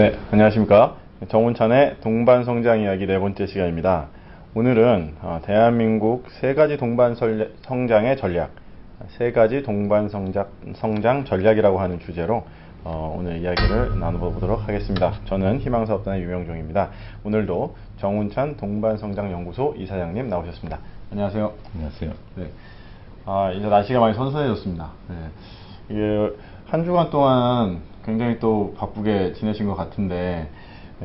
네, 안녕하십니까. 정운찬의 동반성장 이야기 네 번째 시간입니다. 오늘은 대한민국 세 가지 동반성장의 전략, 세 가지 동반성장 전략이라고 하는 주제로 오늘 이야기를 나눠보도록 하겠습니다. 저는 희망사업단의 유명종입니다. 오늘도 정운찬 동반성장연구소 이사장님 나오셨습니다. 안녕하세요. 안녕하세요. 네. 이제 날씨가 많이 선선해졌습니다. 네. 이게 한 주간 동안 굉장히 또 바쁘게 지내신 것 같은데,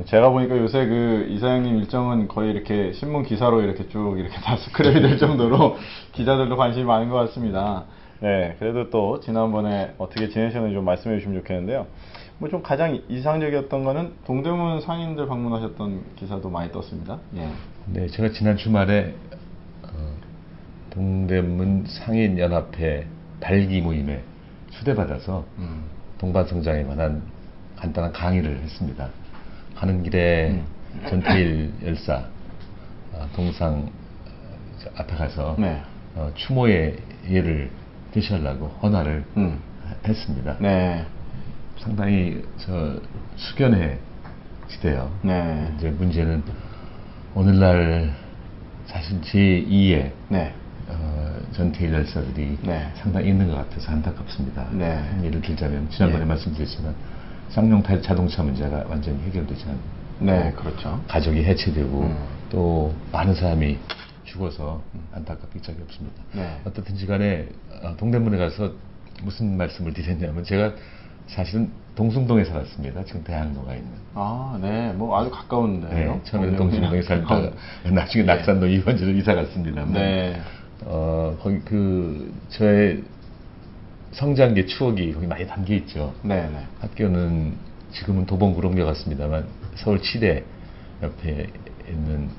제가 보니까 요새 그 이사장님 일정은 거의 이렇게 신문 기사로 이렇게 쭉 이렇게 다 스크랩이 될 정도로 기자들도 관심이 많은 것 같습니다. 네, 그래도 또 지난번에 어떻게 지내셨는지 좀 말씀해 주시면 좋겠는데요. 뭐 좀 가장 이상적이었던 거는 동대문 상인들 방문하셨던 기사도 많이 떴습니다. 예. 네, 제가 지난 주말에 동대문 상인연합회 발기 모임에 초대받아서 동반성장에 관한 간단한 강의를 했습니다. 가는 길에 전태일 열사 동상 앞에 가서 네. 추모의 예를 표시하려고 헌화를 했습니다. 네. 상당히 숙연해 지대요. 네. 이제 문제는 오늘날 사실 제2의 네. 전태일 열사들이 네. 상당히 있는 것 같아서 안타깝습니다. 네. 예를 들자면 지난번에 네. 말씀드렸지만 쌍용 자동차 문제가 완전히 해결되지 않고 네, 그렇죠. 가족이 해체되고 또 많은 사람이 죽어서 안타깝기 짝이 없습니다. 네. 어떻든지 간에 동대문에 가서 무슨 말씀을 드렸냐면, 제가 사실은 동숭동에 살았습니다. 지금 대학로가 있는. 네, 뭐 아주 가까운데요. 네, 처음에는 동숭동에 살다가 나중에 네. 낙산동 이번지로 이사 갔습니다만, 네. 거기 저의 성장기 추억이 거기 많이 담겨 있죠. 네, 네. 학교는 지금은 도봉구로 옮겨갔습니다만 서울 치대 옆에 있는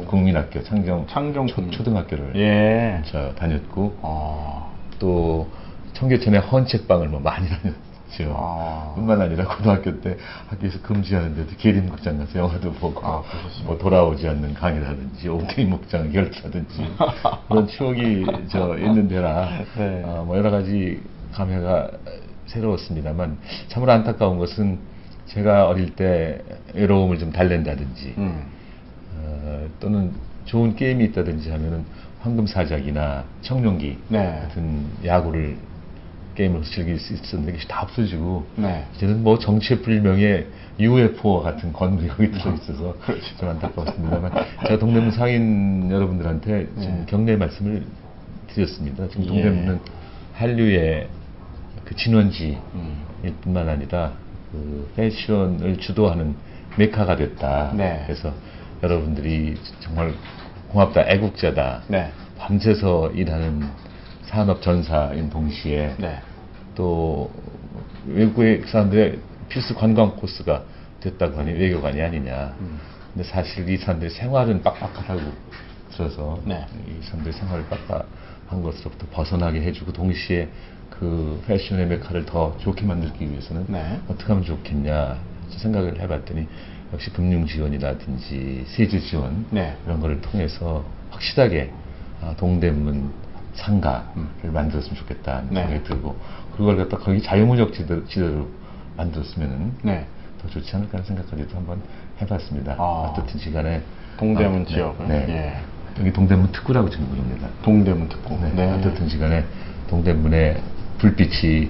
국민학교, 창경 초등학교를 예. 다녔고, 또 청계천에 헌책방을 많이 다녔죠. 뿐만 아니라 고등학교 때 학교에서 금지하는데도 계림극장 가서 영화도 보고, 뭐 돌아오지 않는 강이라든지 옥테이 목장을 결투하든지 그런 추억이 있는 데라 네. 뭐 여러 가지 감회가 새로웠습니다만, 참으로 안타까운 것은 제가 어릴 때 외로움을 좀 달랜다든지 또는 좋은 게임이 있다든지 하면은 황금사작이나 청룡기 네. 같은 게임을 즐길 수 있었는데 그게 다 없어지고, 네. 이제는 뭐 정체불명의 UFO와 같은 건물이 거기 들어있어서 좀 안타까웠습니다만, 제가 동대문 상인 여러분들한테 지금 격려의 말씀을 드렸습니다. 지금 동대문은 한류의 진원지일 뿐만 아니라 패션을 주도하는 메카가 됐다. 네. 그래서 여러분들이 정말 고맙다, 애국자다. 네. 밤새서 일하는 산업 전사인 동시에 네. 또 외국의 사람들의 필수 관광 코스가 됐다고 하니 외교관이 아니냐. 근데 사실 이 사람들의 생활은 빡빡하다고 들어서 네. 이 사람들의 생활을 빡빡한 것으로부터 벗어나게 해주고, 동시에 그 패션의 메카를 더 좋게 만들기 위해서는 네. 어떻게 하면 좋겠냐 생각을 해봤더니, 역시 금융 지원이라든지 세제 지원 이런 거를 통해서 확실하게 동대문 상가를 만들었으면 좋겠다는 생각이 들고, 그걸 갖다 거기 자유무역 지대로 만들었으면 더 좋지 않을까 하는 생각까지도 한번 해봤습니다. 어떻든지 간에 동대문 지역을. 네. 여기 동대문 특구라고 지금 부릅니다. 동대문 특구. 네. 어떻든지 간에 동대문에 불빛이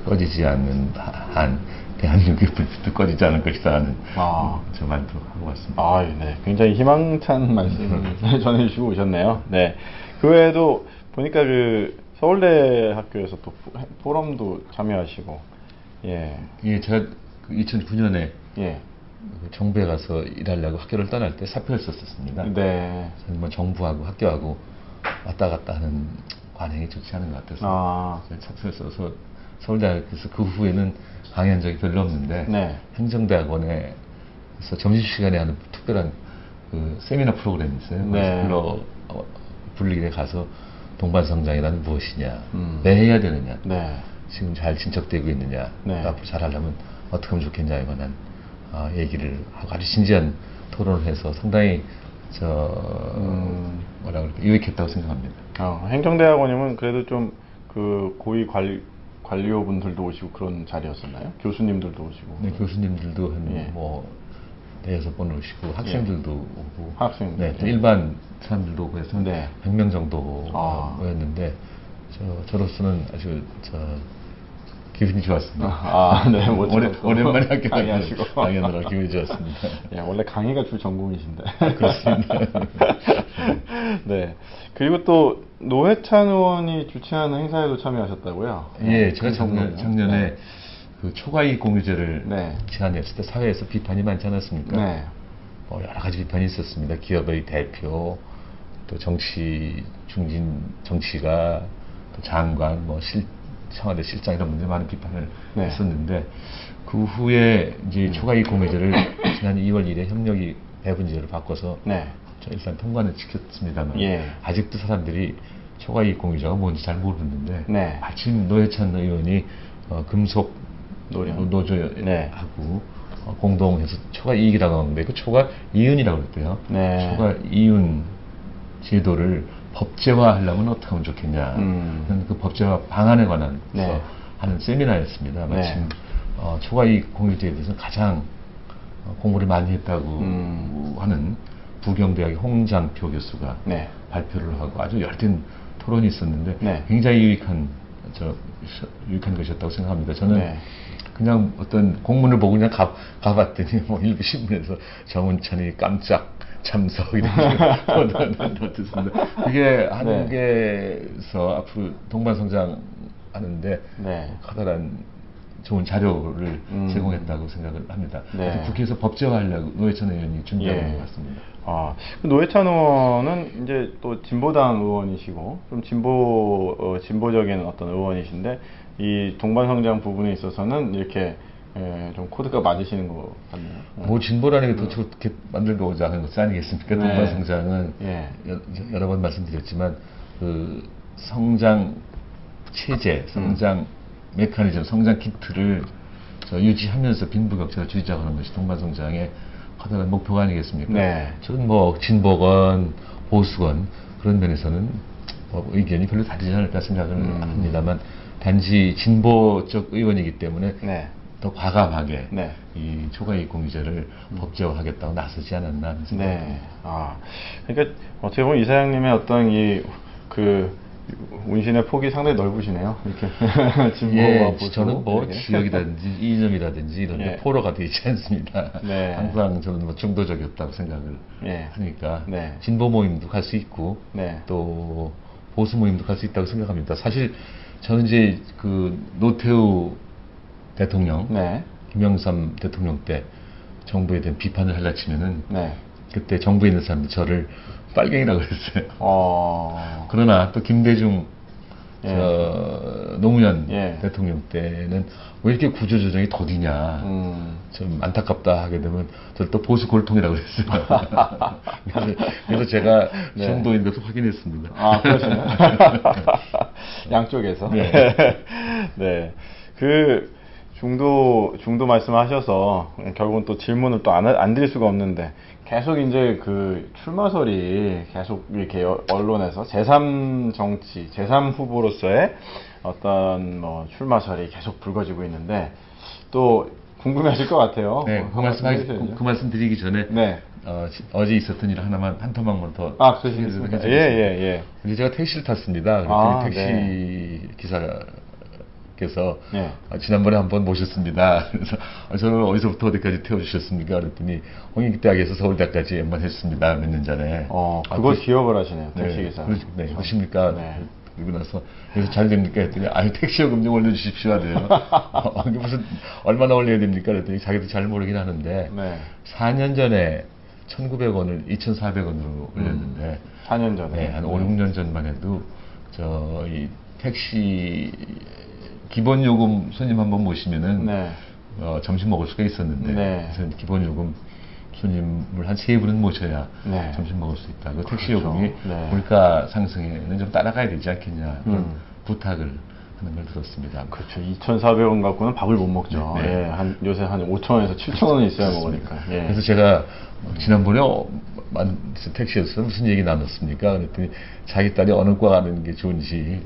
꺼지지 않는 한 대한민국의 불빛도 꺼지지 않을 것이다 하는 저 말도 하고 왔습니다. 네. 굉장히 희망찬 말씀을 전해주시고 오셨네요. 네. 그 외에도 보니까 서울대 학교에서 또 포럼도 참여하시고, 예, 제가 2009년에 정부에 가서 일하려고 학교를 떠날 때 사표를 썼었습니다. 네. 저는 뭐 정부하고 학교하고 왔다 갔다 하는 관행이 좋지 않은 것 같아서 사표를 써서 서울대학교에서 그 후에는 강의한 적이 별로 없는데, 행정대학원에서 점심시간에 하는 특별한 세미나 프로그램이 있어요. 불리기에 가서 동반성장이란 무엇이냐, 왜 해야 되느냐, 지금 잘 진척되고 있느냐, 앞으로 잘 하려면 어떻게 하면 좋겠냐에 관한 얘기를 하고 아주 진지한 토론을 해서 상당히 유익했다고 생각합니다. 행정대학원이면 그래도 좀 고위 관리호분들도 오시고 그런 자리였었나요? 교수님들도 오시고. 네, 교수님들도 한 뭐 대여섯 번 오시고 학생들도 오고. 학생들. 네, 일반 사람들도 오고 해서 네. 100명 정도 모였는데 저로서는 아주 기분이 좋았습니다. 네, 뭐 오랜만에 학교 강연으로 기분이 좋았습니다. 예, 원래 강의가 주 전공이신데. 그렇습니다. 네. 그리고 또 노회찬 의원이 주최하는 행사에도 참여하셨다고요? 예, 제가 작년에 그 초과이익 공유제를 제안했을 때 사회에서 비판이 많지 않았습니까? 네. 여러 가지 비판이 있었습니다. 기업의 대표, 또 중진 정치가, 또 장관, 청와대 실장 이런 분들이 많은 비판을 했었는데 그 후에 이제 초과이익 공유제를 지난 2월 1일 협력이 배분제로 바꿔서 일단 통과는 시켰습니다만 아직도 사람들이 초과이익 공유제가 뭔지 잘 모르는데 마침 노회찬 의원이 금속 노조하고 공동해서 초과이익이라고 하는데 그 초과이윤이라고 그랬대요. 초과이윤 제도를 법제화하려면 어떻게 하면 좋겠냐. 그 법제화 방안에 관해서 하는 세미나였습니다. 마침 초과이익 공유제에 대해서 가장 공부를 많이 했다고 하는 부경대학의 홍장표 교수가 발표를 하고 아주 열띤 토론이 있었는데 굉장히 유익한 것이었다고 생각합니다. 저는 그냥 어떤 공문을 보고 그냥 가봤더니 일부 신문에서 정운찬이 깜짝 참석 이런 듣습니다. 그게 한국에서 앞으로 동반성장 하는데 커다란 좋은 자료를 제공했다고 생각을 합니다. 그래서 국회에서 법제화하려고 노회찬 의원이 준비하고 것 같습니다. 노회찬 의원은 이제 또 진보당 의원이시고 좀 진보적인 어떤 의원이신데 이 동반성장 부분에 있어서는 이렇게 좀 코드가 맞으시는 것 같네요. 진보라는 게 더 좋게 만들고자 하는 것이 아니겠습니까? 동반성장은 여러 번 말씀드렸지만 그 성장 체제, 성장 메커니즘, 성장 키트를 유지하면서 빈부격차를 줄이자고 하는 것이 동반성장의 커다란 목표가 아니겠습니까? 저는 진보건 보수건 그런 면에서는 의견이 별로 다르지 않을까 생각을 합니다만 단지 진보 쪽 의원이기 때문에 더 과감하게 이 초과이익 공유제를 법제화하겠다고 나서지 않았나 하는 생각입니다. 그러니까 어떻게 보면 이사장님의 어떤 운신의 폭이 상당히 넓으시네요. 이렇게 진보와 보수. 저는 지역이라든지 이념이라든지 이런 데 포로가 되지 않습니다. 항상 저는 중도적이었다고 생각을 하니까 진보 모임도 갈 수 있고 또 보수 모임도 갈 수 있다고 생각합니다. 사실 저는 이제 노태우 대통령, 김영삼 대통령 때 정부에 대한 비판을 하려 치면은 그때 정부에 있는 사람들이 저를 빨갱이라고 그랬어요. 그러나 또 김대중 노무현 대통령 때는 왜 이렇게 구조조정이 더디냐 좀 안타깝다 하게 되면 저를 또 보수 골통이라고 그랬어요. 그래서 제가 정도인 것을 확인했습니다. 그러시나요? 양쪽에서. 중도 말씀하셔서 결국은 또 질문을 또 안 드릴 수가 없는데 계속 이제 출마설이 계속 이렇게 언론에서 제3정치, 제3 후보로서의 어떤 출마설이 계속 불거지고 있는데 또 궁금해하실 것 같아요. 그 말씀 드리기 전에 어제 있었던 일 한 토막만 더. 그러시겠습니까? 제가 택시를 탔습니다. 택시 기사께서 지난번에 한번 모셨습니다. 그래서 저는 어디서부터 어디까지 태워주셨습니까? 그랬더니 홍익대학에서 서울대까지 연반했습니다. 몇 년 전에. 그걸 기억을 하시네요. 택시기사. 그러십니까? 그리고 나서 그래서 잘 됩니까? 했더니 택시요금 좀 올려주십시오 하대요. 무슨 얼마나 올려야 됩니까? 그랬더니 자기도 잘 모르긴 하는데 4년 전에 1,900원을 2,400원으로 올렸는데 4년 전에 한 5, 6년 전만 해도 이 택시 기본 요금 손님 한번 모시면은 점심 먹을 수가 있었는데 그래서 기본 요금 손님을 한 3분은 모셔야 점심 먹을 수 있다. 택시 요금이 물가 상승에는 좀 따라가야 되지 않겠냐 그런 부탁을 하는 걸 들었습니다. 그렇죠. 2,400원 갖고는 밥을 못 먹죠. 요새 한 5,000원에서 7,000원이 있어야 먹으니까. 그래서 제가 지난번에 택시에서 무슨 얘기 나눴습니까? 그랬더니 자기 딸이 어느 과 가는 게 좋은지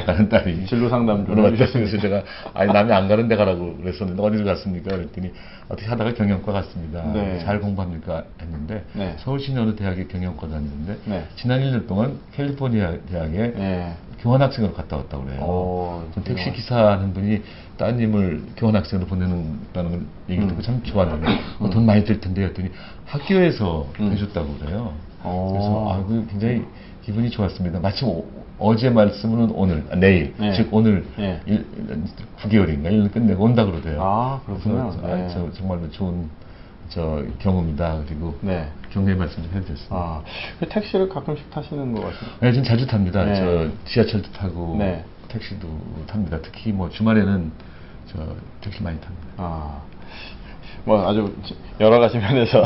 가는 딸이 진로 상담 좀 물어봤어요. 그래서 제가 아니 남이 안 가는 데 가라고 그랬었는데 어디로 갔습니까? 그랬더니 어떻게 하다가 경영과 갔습니다. 잘 공부합니까? 했는데 서울시내 어느 대학에 경영과 다니는데 지난 1년 동안 캘리포니아 대학에 교환학생으로 갔다 왔다고 그래요. 택시 기사 하는 분이 따님을 교환학생으로 보내는다는 얘기를 듣고 참 좋았는데 돈 많이 들 텐데 했더니 학교에서 해줬다고 그래요. 그래서 굉장히 기분이 좋았습니다. 마침 어제 말씀은 오늘, 내일, 즉 오늘 9개월인가 1년 끝내고 온다 그러대요. 그렇군요. 그래서 정말로 좋은 경험이다. 그리고 격려의 말씀 좀 해드렸습니다. 택시를 가끔씩 타시는 것 같아요? 네, 좀 자주 탑니다. 저 지하철도 타고 택시도 탑니다. 특히 뭐 주말에는 저 택시 많이 탑니다. 뭐 아주 여러 가지 면에서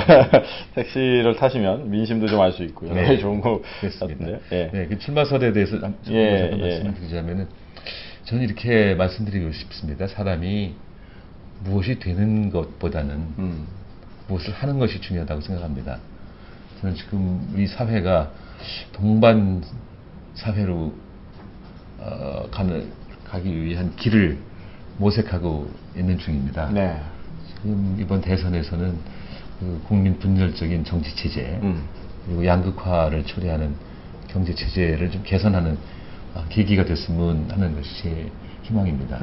택시를 타시면 민심도 좀 알 수 있고 여러 가지 좋은 거 같은데요. 그 출마설에 대해서 잠깐 말씀을 드리자면은 저는 이렇게 말씀드리고 싶습니다. 사람이 무엇이 되는 것보다는 무엇을 하는 것이 중요하다고 생각합니다. 저는 지금 우리 사회가 동반 사회로 가기 위한 길을 모색하고 있는 중입니다. 지금 이번 대선에서는 그 국민 분열적인 정치 체제 그리고 양극화를 초래하는 경제 체제를 좀 개선하는 계기가 됐으면 하는 것이 제 희망입니다.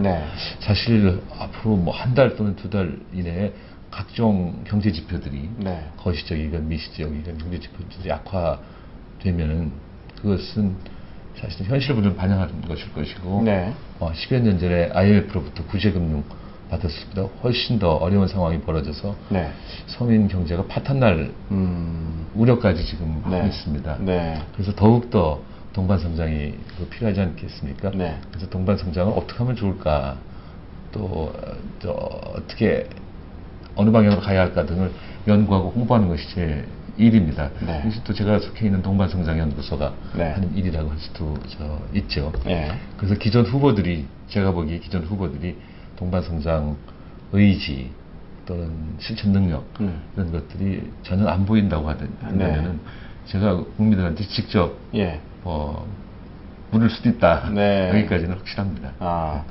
사실 앞으로 뭐 한 달 또는 2달 이내에 각종 경제 지표들이 거시적이건 미시적이건 경제 지표들이 약화되면은 그것은 사실 현실을 좀 반영하는 것일 것이고 10여 년 전에 IMF로부터 구제금융 받았을 때보다 훨씬 더 어려운 상황이 벌어져서 서민 경제가 파탄날 우려까지 지금 하고 있습니다. 그래서 더욱더 동반성장이 필요하지 않겠습니까? 그래서 동반성장을 어떻게 하면 좋을까, 또 어떻게 어느 방향으로 가야 할까 등을 연구하고 홍보하는 것이 제 일입니다. 그래서 또 제가 속해 있는 동반성장연구소가 하는 일이라고 할 수도 있죠. 그래서 기존 후보들이, 제가 보기에 기존 후보들이 동반성장 의지 또는 실천 능력 이런 것들이 전혀 안 보인다고 한다면은 제가 국민들한테 직접 물을 수도 있다. 여기까지는 확실합니다.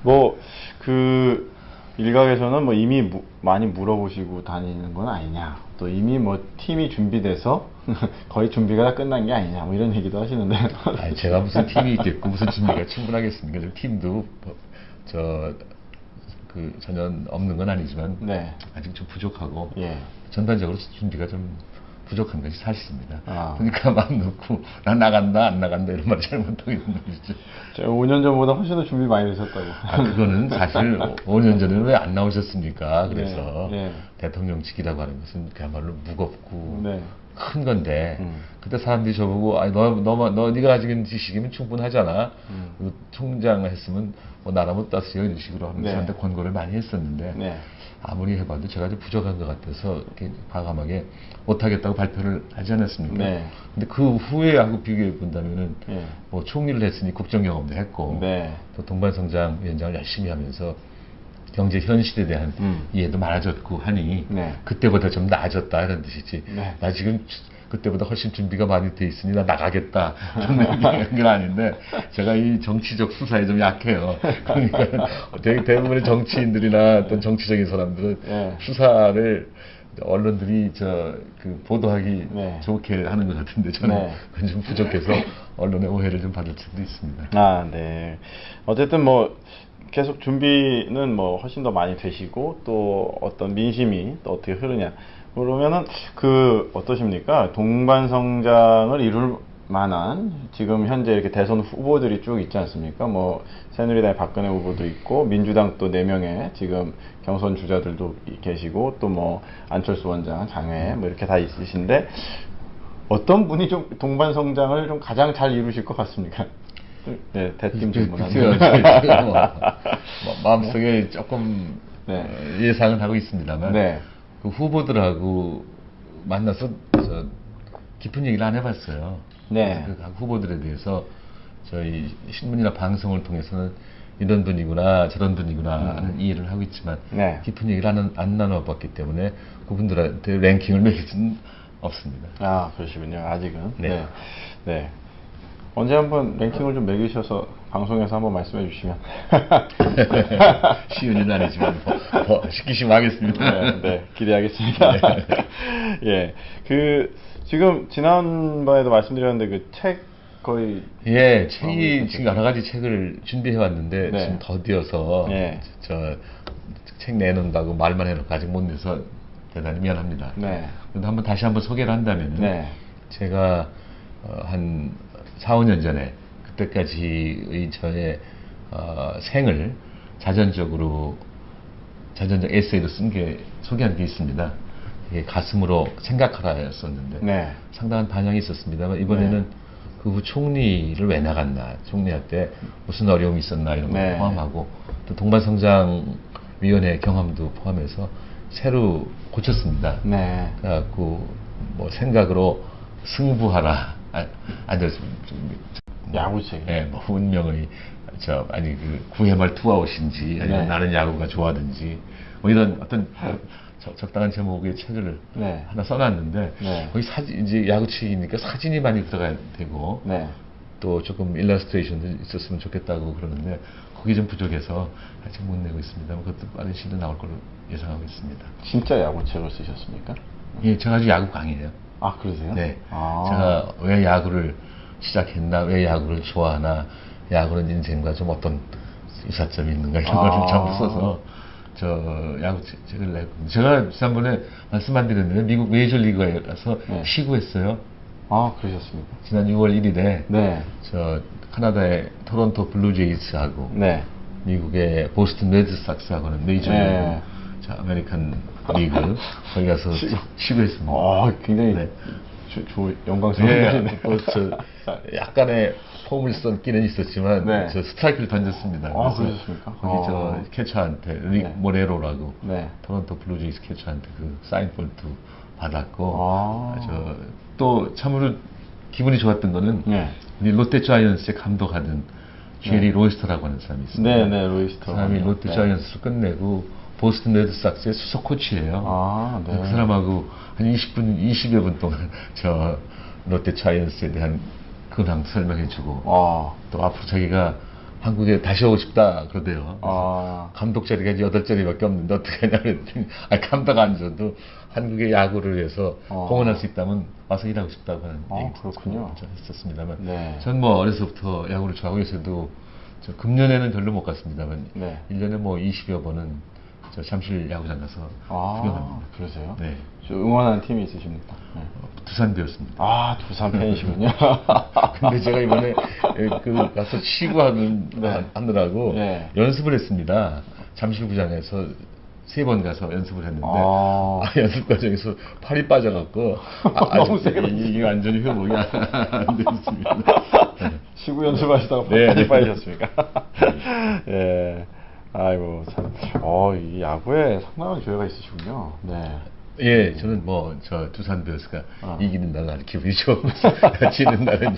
뭐 그 일각에서는 뭐 이미 많이 물어보시고 다니는 건 아니냐, 또 이미 뭐 팀이 준비돼서 거의 준비가 다 끝난 게 아니냐, 뭐 이런 얘기도 하시는데. 제가 무슨 팀이 있겠고 무슨 준비가 충분하겠습니까? 좀 팀도 전혀 없는 건 아니지만 아직 좀 부족하고 전반적으로 준비가 좀 부족한 것이 사실입니다. 그러니까 마음 놓고 나 나간다 안 나간다 이런 말 잘 못하고 있는 것이죠. 5년 전보다 훨씬 더 준비 많이 되셨다고. 그거는 사실 5년 전에는 왜 안 나오셨습니까? 그래서 대통령직이라고 하는 것은 그야말로 무겁고 큰 건데 그때 사람들이 저보고 너 네가 가지고 있는 지식이면 충분하잖아. 총장 했으면 뭐 나라 못 다스려 이런 식으로 하면서 저한테 권고를 많이 했었는데 아무리 해봐도 제가 좀 부족한 것 같아서 이렇게 과감하게 못하겠다고 발표를 하지 않았습니까? 근데 그 후에 하고 비교해 본다면은 뭐 총리를 했으니 국정 경험도 했고 또 동반성장 위원장을 열심히 하면서 경제 현실에 대한 이해도 많아졌고 하니 그때보다 좀 나아졌다 이런 뜻이지. 나 지금 그때보다 훨씬 준비가 많이 돼 있으니 나 나가겠다 그런 건 아닌데 제가 이 정치적 수사에 좀 약해요. 그러니까 대부분의 정치인들이나 어떤 정치적인 사람들은 수사를 언론들이 보도하기 좋게 하는 것 같은데 저는 그건 좀 부족해서 언론의 오해를 좀 받을 수도 있습니다. 어쨌든 뭐 계속 준비는 뭐 훨씬 더 많이 되시고 또 어떤 민심이 또 어떻게 흐르냐, 그러면은 어떠십니까? 동반성장을 이룰 만한 지금 현재 이렇게 대선 후보들이 쭉 있지 않습니까? 뭐 새누리당의 박근혜 후보도 있고 민주당 또 4명의 지금 경선 주자들도 계시고 또 뭐 안철수 원장, 장외 뭐 이렇게 다 있으신데 어떤 분이 좀 동반성장을 좀 가장 잘 이루실 것 같습니까? 대팀 질문하는 마음속에 조금 예상을 하고 있습니다만 그 후보들하고 만나서 깊은 얘기를 안 해봤어요. 그 후보들에 대해서 저희 신문이나 방송을 통해서는 이런 분이구나 저런 분이구나 하는 이해를 하고 있지만 네. 깊은 얘기를 안 나눠봤기 때문에 그분들한테 랭킹을 매길 수는 없습니다. 아, 그러시군요. 아직은. 네. 네. 네. 언제 한번 랭킹을 좀 매기셔서 방송에서 한번 말씀해 주시면. 쉬운 일은 아니지만 더 시키시면 하겠습니다. 네, 네, 기대하겠습니다. 네. 예. 지금 지난번에도 말씀드렸는데 그 책 거의. 예, 책이 지금 여러 가지 책을 준비해 왔는데 네. 지금 더디어서 저 책 내놓는다고 말만 해놓고 아직 못 내서 대단히 미안합니다. 네. 그런데 다시 한번 소개를 한다면 네. 제가 한 4, 5년 전에 그때까지의 저의 생을 자전적 에세이로 쓴 게 소개한 게 있습니다. 이게 가슴으로 생각하라였었는데 네. 상당한 반향이 있었습니다만 이번에는 네. 그 후 총리를 왜 나갔나, 총리할 때 무슨 어려움이 있었나 이런 걸 네. 포함하고 또 동반성장위원회 경험도 포함해서 새로 고쳤습니다. 네. 그래갖고 뭐 생각으로 승부하라. 야구책. 네, 뭐 운명의 그 구회말 투아웃인지 아니면 네. 나는 야구가 좋아하든지 뭐 이런 어떤 적당한 제목의 책을 네. 하나 써놨는데 네. 거기 이제 야구책이니까 사진이 많이 들어가야 되고 네. 또 조금 일러스트레이션도 있었으면 좋겠다고 그러는데 거기 좀 부족해서 아직 못 내고 있습니다. 그것도 빠른 시일에 나올 걸로 예상하고 있습니다. 진짜 야구책을 쓰셨습니까? 예, 제가 아주 야구 강이에요. 아, 그러세요? 네. 아. 제가 왜 야구를 시작했나, 왜 야구를 좋아하나, 야구는 인생과 좀 어떤 유사점이 있는가 이런 거를 전부 써서 저 야구 책을 내고 제가 지난번에 말씀 안 드렸는데 미국 메이저리그에 가서 네. 시구했어요. 아, 그러셨습니까? 지난 6월 1일에 네. 저 카나다의 토론토 블루제이스하고 네. 미국의 보스턴 레드삭스하고는 메이저리그 네. 아메리칸 리그 거기 가서 시구했습니다. 아, 굉장히 네. 영광스러운 네, 약간의 포물선기는 있었지만 네. 저 스트라이크를 던졌습니다. 아, 그러셨습니까? 거기 저 캐쳐한테 릭 네. 모레로라고 네. 토론토 블루제이스 캐쳐한테 그 사인볼도 받았고 아. 또 참으로 기분이 좋았던 거는 네. 우리 롯데 자이언츠의 감독하던 제리 로이스터라고 하는 사람이 있습니다. 네, 네, 로이스터. 그 사람이 롯데 네. 자이언츠를 끝내고 보스턴 레드삭스의 수석 코치예요. 아, 네. 그 사람하고 한 20여 분 동안 저 롯데 자이언츠에 대한 근황 설명해주고 또 앞으로 자기가 한국에 다시 오고 싶다 그러대요. 감독 자리가 이제 8자리밖에 없는데 어떻게 하냐 그랬더니 감독 안 줘도 한국의 야구를 위해서 공헌할 수 있다면 와서 일하고 싶다고 하는 얘기 그렇군요. 했었습니다만 네. 전 뭐 어려서부터 야구를 좋아하고 있어도 저 금년에는 별로 못 갔습니다만 네. 1년에 뭐 20여 번은 저 잠실 야구장 가서 구경합니다. 그러세요? 네. 저 응원하는 팀이 있으십니까? 네. 두산 배웠습니다. 아, 두산 팬이시군요. 근데 제가 이번에 가서 하느라고 네. 연습을 했습니다. 잠실구장에서 3번 가서 연습을 했는데 연습 과정에서 팔이 빠져갖고 너무 세게 이게 완전히 회복이 안 됐습니다. 시구 연습하시다가 팔이 빠지셨습니까? 예. 아이고 참. 이 야구에 상당한 기회가 있으시군요. 네. 예, 저는 뭐 저 두산 베어스가 이기는 날은 아주 기분이 좋고 지는 날은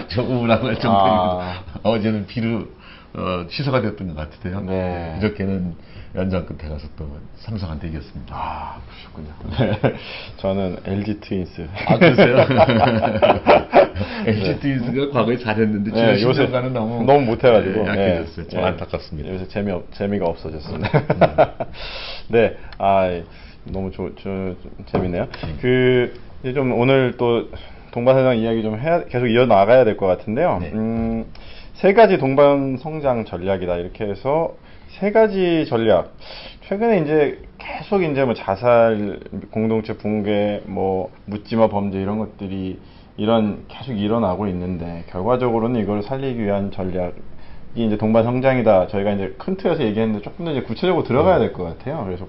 좀 우울하고 할 정도이고 어제는 비로 취소가 됐던 것 같은데요. 네. 그저께는 연장 끝에 가서 또 삼성한테 이겼습니다. 그러셨군요. 네. 저는 LG 트윈스. 그러세요? LG 트윈스가 과거에 잘했는데 지난 10년간은 너무 못해가지고 약해졌어요. 좀 안타깝습니다. 요새 재미가 없어졌습니다. 네, 너무 재밌네요. 이제 좀 오늘 또 동반성장 이야기 좀 계속 이어나가야 될 것 같은데요. 네. 3가지 동반 성장 전략이다. 이렇게 해서 3가지 전략. 최근에 이제 계속 이제 뭐 자살, 공동체 붕괴, 뭐 묻지마 범죄 이런 것들이 계속 일어나고 있는데 결과적으로는 이걸 살리기 위한 전략이 이제 동반 성장이다. 저희가 이제 큰 틀에서 얘기했는데 조금 더 이제 구체적으로 들어가야 될 것 같아요. 그래서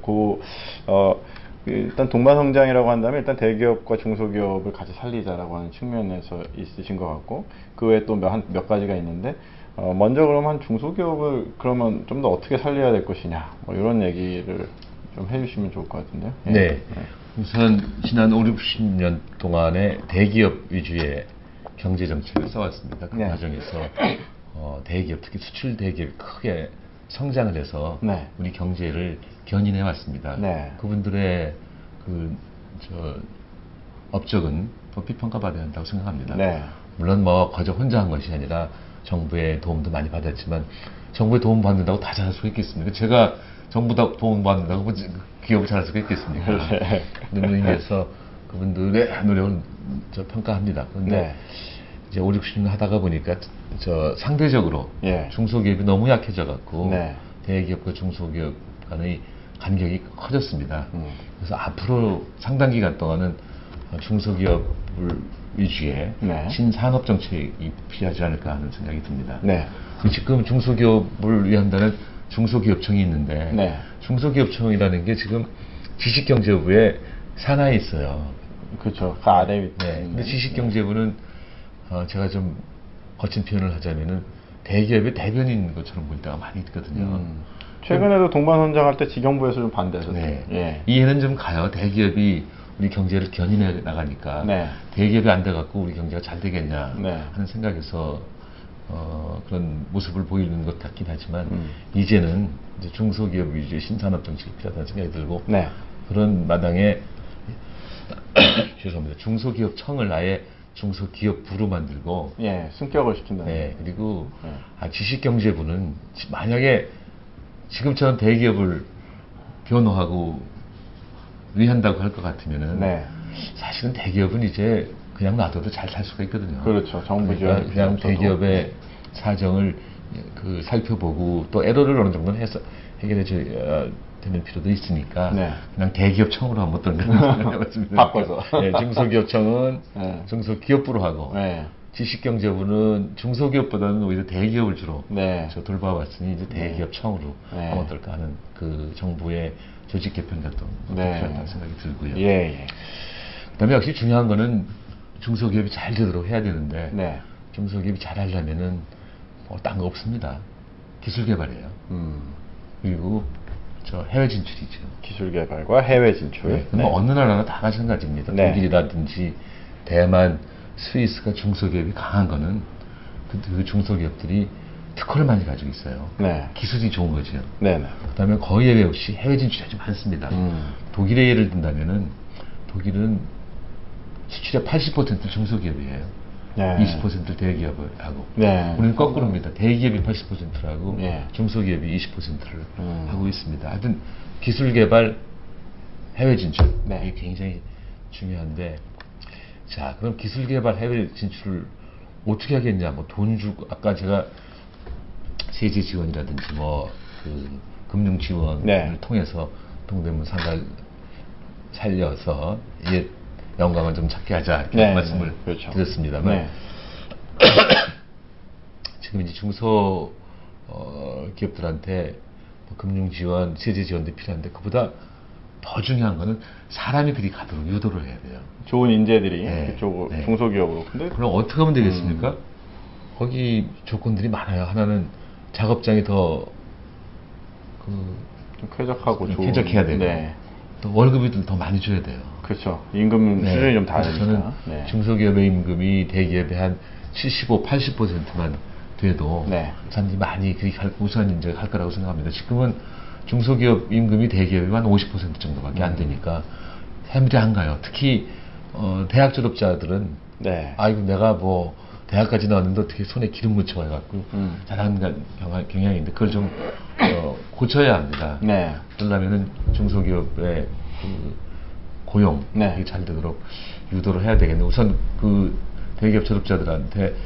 일단 동반 성장이라고 한다면 일단 대기업과 중소기업을 같이 살리자라고 하는 측면에서 있으신 것 같고 그 외에 또 몇 가지가 있는데 먼저 그러면 중소기업을 그러면 좀 더 어떻게 살려야 될 것이냐 뭐 이런 얘기를 좀 해주시면 좋을 것 같은데요. 네. 우선 지난 5, 60년 동안의 대기업 위주의 경제 정책을 써왔습니다. 그 네. 과정에서 대기업, 특히 수출 대기업이 크게 성장을 해서 네. 우리 경제를 견인해 왔습니다. 네. 그분들의 업적은 더 비평가받아야 한다고 생각합니다. 네. 물론 뭐 거저 혼자 한 것이 아니라 정부의 도움도 많이 받았지만 정부의 도움 받는다고 다 잘할 수가 있겠습니까? 제가 정부 도움 받는다고 기업을 잘할 수가 있겠습니까? 네. 그런 의미에서 그분들의 노력을 평가합니다. 그런데 네. 이제 5, 60년 하다가 보니까 상대적으로 예. 중소기업이 너무 약해져 갖고 네. 대기업과 중소기업 간의 간격이 커졌습니다. 그래서 앞으로 상당 기간 동안은 중소기업을 위주의 네. 신산업 정책이 필요하지 않을까 하는 생각이 듭니다. 네. 지금 중소기업을 위한다는 중소기업청이 있는데 네. 중소기업청이라는 게 지금 지식경제부에 산하에 있어요. 그렇죠. 그 아래 밑에. 네. 근데 지식경제부는 제가 좀 거친 표현을 하자면은 대기업의 대변인 것처럼 보일 때가 많이 있거든요. 최근에도 동반선장할 때 지경부에서 좀 반대하셨죠. 네. 예. 이해는 좀 가요. 대기업이 우리 경제를 견인해 나가니까 네. 대기업이 안 돼갖고 우리 경제가 잘 되겠냐 네. 하는 생각에서 그런 모습을 보이는 것 같긴 하지만 이제는 이제 중소기업 위주의 신산업 정책이 필요하다는 생각이 들고 네. 그런 마당에 죄송합니다. 중소기업청을 아예 중소기업부로 만들고 예, 승격을 시킨다. 네, 그리고 네. 지식경제부는 만약에 지금처럼 대기업을 변호하고 위한다고 할 것 같으면은 네. 사실은 대기업은 이제 그냥 놔둬도 잘 살 수가 있거든요. 그렇죠. 정부 그러니까 지원이 그냥 없어도. 대기업의 사정을 살펴보고 또 에러를 어느 정도는 해서 해결해 줘야 되는 필요도 있으니까 네. 그냥 대기업청으로 한번 생각해봤습니다. 바꿔서. 네, 중소기업청은 네. 중소기업부로 하고 네. 지식경제부는 중소기업보다는 오히려 대기업을 주로 네. 돌봐왔으니 이제 대기업청으로 네. 하면 어떨까 하는 그 정부의 조직 개편 같은 네. 필요하다는 생각이 들고요. 예, 예. 그다음에 역시 중요한 거는 중소기업이 잘 되도록 해야 되는데 네. 중소기업이 잘 하려면은 뭐 딴 거 없습니다. 기술 개발이에요. 그리고 해외 진출이죠. 기술 개발과 해외 진출. 네. 뭐 어느 나라나 다 마찬가지입니다. 네. 독일이라든지 대만, 스위스가 중소기업이 강한 거는 그 중소기업들이 특허를 많이 가지고 있어요. 네. 기술이 좋은 거죠. 네. 네. 그다음에 거의 예외 없이 해외 진출이 아주 많습니다. 독일의 예를 든다면은 독일은 수출의 80%는 중소기업이에요. 네. 20% 대기업을 하고 네. 우리는 거꾸로입니다. 대기업이 80%라고 네. 중소기업이 20%를 하고 있습니다. 하여튼 기술 개발, 해외 진출 네. 이게 굉장히 중요한데 자 그럼 기술 개발, 해외 진출을 어떻게 하겠냐? 뭐 돈 주고 아까 제가 세제 지원이라든지 뭐 그 금융 지원을 네. 통해서 동대문 상가 살려서 이게 영광을 좀 찾게 하자 이렇게 네, 말씀을 네, 그렇죠. 드렸습니다만 네. 지금 이제 중소 기업들한테 뭐 금융 지원, 세제 지원도 필요한데 그보다 더 중요한 거는 사람이 그리 가도록 유도를 해야 돼요. 좋은 인재들이 네. 그쪽 네. 중소기업으로. 근데 그럼 어떻게 하면 되겠습니까? 거기 조건들이 많아요. 하나는 작업장이 더 좀 쾌적하고 좋은. 쾌적해야 되고 네. 또 월급이 더 많이 줘야 돼요. 그렇죠. 임금 네. 수준이 좀 그래서 다르니까. 저는 네. 중소기업의 임금이 대기업의 한 75, 80%만 돼도 네. 사람들이 많이 우수한 인재가 할 거라고 생각합니다. 지금은 중소기업 임금이 대기업이 한 50% 정도밖에 안 되니까 사람들이 안 가요. 특히 대학 졸업자들은 네. 아이고 내가 뭐 대학까지 나왔는데 어떻게 손에 기름 묻혀 해갖고 잘하는 경향인데 그걸 좀 고쳐야 합니다. 네. 그러려면은 중소기업의 그 고용 네. 이게 잘 되도록 유도를 해야 되겠네요. 우선 그 대기업 졸업자들한테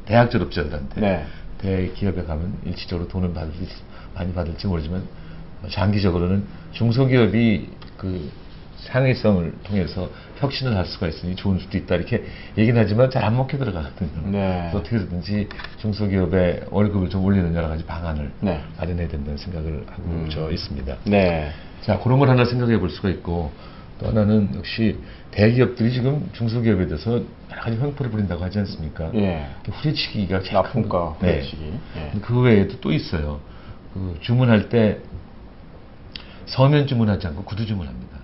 대학 졸업자들한테 네. 대기업에 가면 일시적으로 돈을 많이 받을지 모르지만 장기적으로는 중소기업이 그 상해성을 통해서 혁신을 할 수가 있으니 좋은 수도 있다 이렇게 얘기는 하지만 잘 안 먹혀 들어가거든요. 네. 그래서 어떻게든지 중소기업의 월급을 좀 올리는 여러 가지 방안을 네. 마련해야 된다는 생각을 하고 있습니다. 네. 자 그런 걸 하나 생각해 볼 수가 있고 또 하나는 역시 대기업들이 지금 중소기업에 대해서 여러 가지 횡포를 부린다고 하지 않습니까? 예. 후려치기가 제일 큰 납품가 거. 후려치기. 네. 예. 그 외에도 또 있어요. 그 주문할 때 서면 주문하지 않고 구두 주문합니다.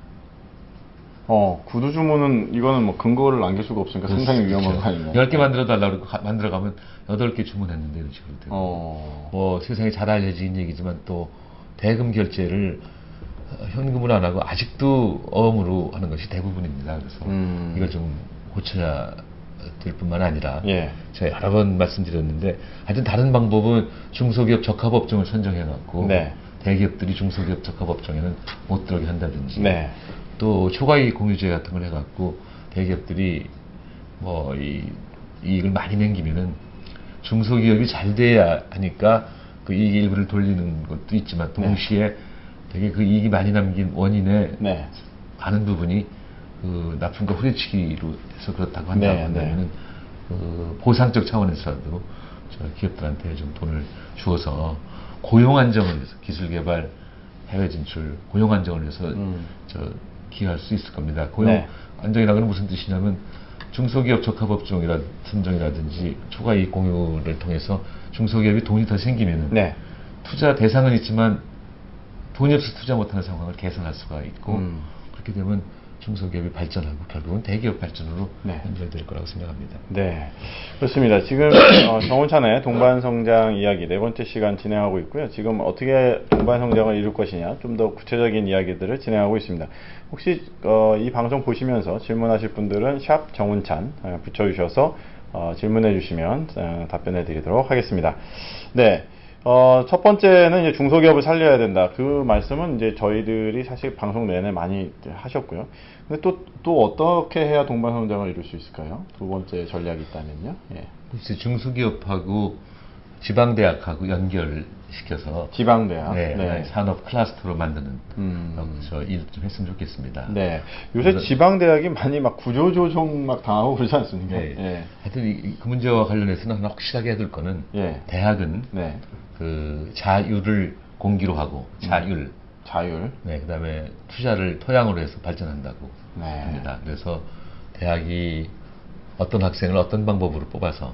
구두 주문은 이거는 뭐 근거를 남길 수가 없으니까 상당히 위험한 거 아니에요? 10개 만들어 달라고 만들어 가면 8개 주문했는데 이런 식으로 되고. 뭐 세상에 잘 알려진 얘기지만 또 대금 결제를 현금으로 안 하고 아직도 어음으로 하는 것이 대부분입니다. 그래서 이걸 좀 고쳐야 될 뿐만 아니라 제가 여러 번 말씀드렸는데 하여튼 다른 방법은 중소기업 적합업종을 선정해 갖고 대기업들이 중소기업 적합업종에는 못 들어오게 한다든지 또 초과이익 공유제 같은 걸 해갖고 대기업들이 뭐 이익을 많이 남기면은 중소기업이 잘 돼야 하니까 그 이익 일부를 돌리는 것도 있지만 동시에 되게 그 이익이 많이 남긴 원인에 많은 부분이 그 납품과 후려치기로 해서 그렇다고 한다면은 그 보상적 차원에서도 저 기업들한테 좀 돈을 주어서 고용 안정을 위해서 기술 개발, 해외 진출, 고용 안정을 위해서 저 기여할 수 있을 겁니다. 고용 안정이라는 건 무슨 뜻이냐면 중소기업 적합업종이라 선정이라든지 초과이익 공유를 통해서 중소기업이 돈이 더 생기면은 투자 대상은 있지만 돈이 없어서 투자 못하는 상황을 개선할 수가 있고 그렇게 되면 중소기업이 발전하고 결국은 대기업 발전으로 연결될 거라고 생각합니다. 네, 그렇습니다. 지금 정운찬의 동반성장 이야기 4번째 시간 진행하고 있고요. 지금 어떻게 동반성장을 이룰 것이냐 좀 더 구체적인 이야기들을 진행하고 있습니다. 혹시 이 방송 보시면서 질문하실 분들은 샵 정운찬 붙여주셔서 질문해 주시면 답변해 드리도록 하겠습니다. 네. 첫 번째는 이제 중소기업을 살려야 된다. 그 말씀은 이제 저희들이 사실 방송 내내 많이 하셨고요. 근데 또 어떻게 해야 동반성장을 이룰 수 있을까요? 두 번째 전략이 있다면요. 글쎄, 중소기업하고 지방대학하고 연결시켜서 지방대학, 산업 클러스터로 만드는 일 좀 했으면 좋겠습니다. 요새 지방대학이 많이 막 구조조정 막 당하고 그러지 않습니까? 하여튼 그 문제와 관련해서는 하나 확실하게 해둘 거는 대학은 그 자율을 공기로 하고 자율, 그다음에 투자를 토양으로 해서 발전한다고 합니다. 그래서 대학이 어떤 학생을 어떤 방법으로 뽑아서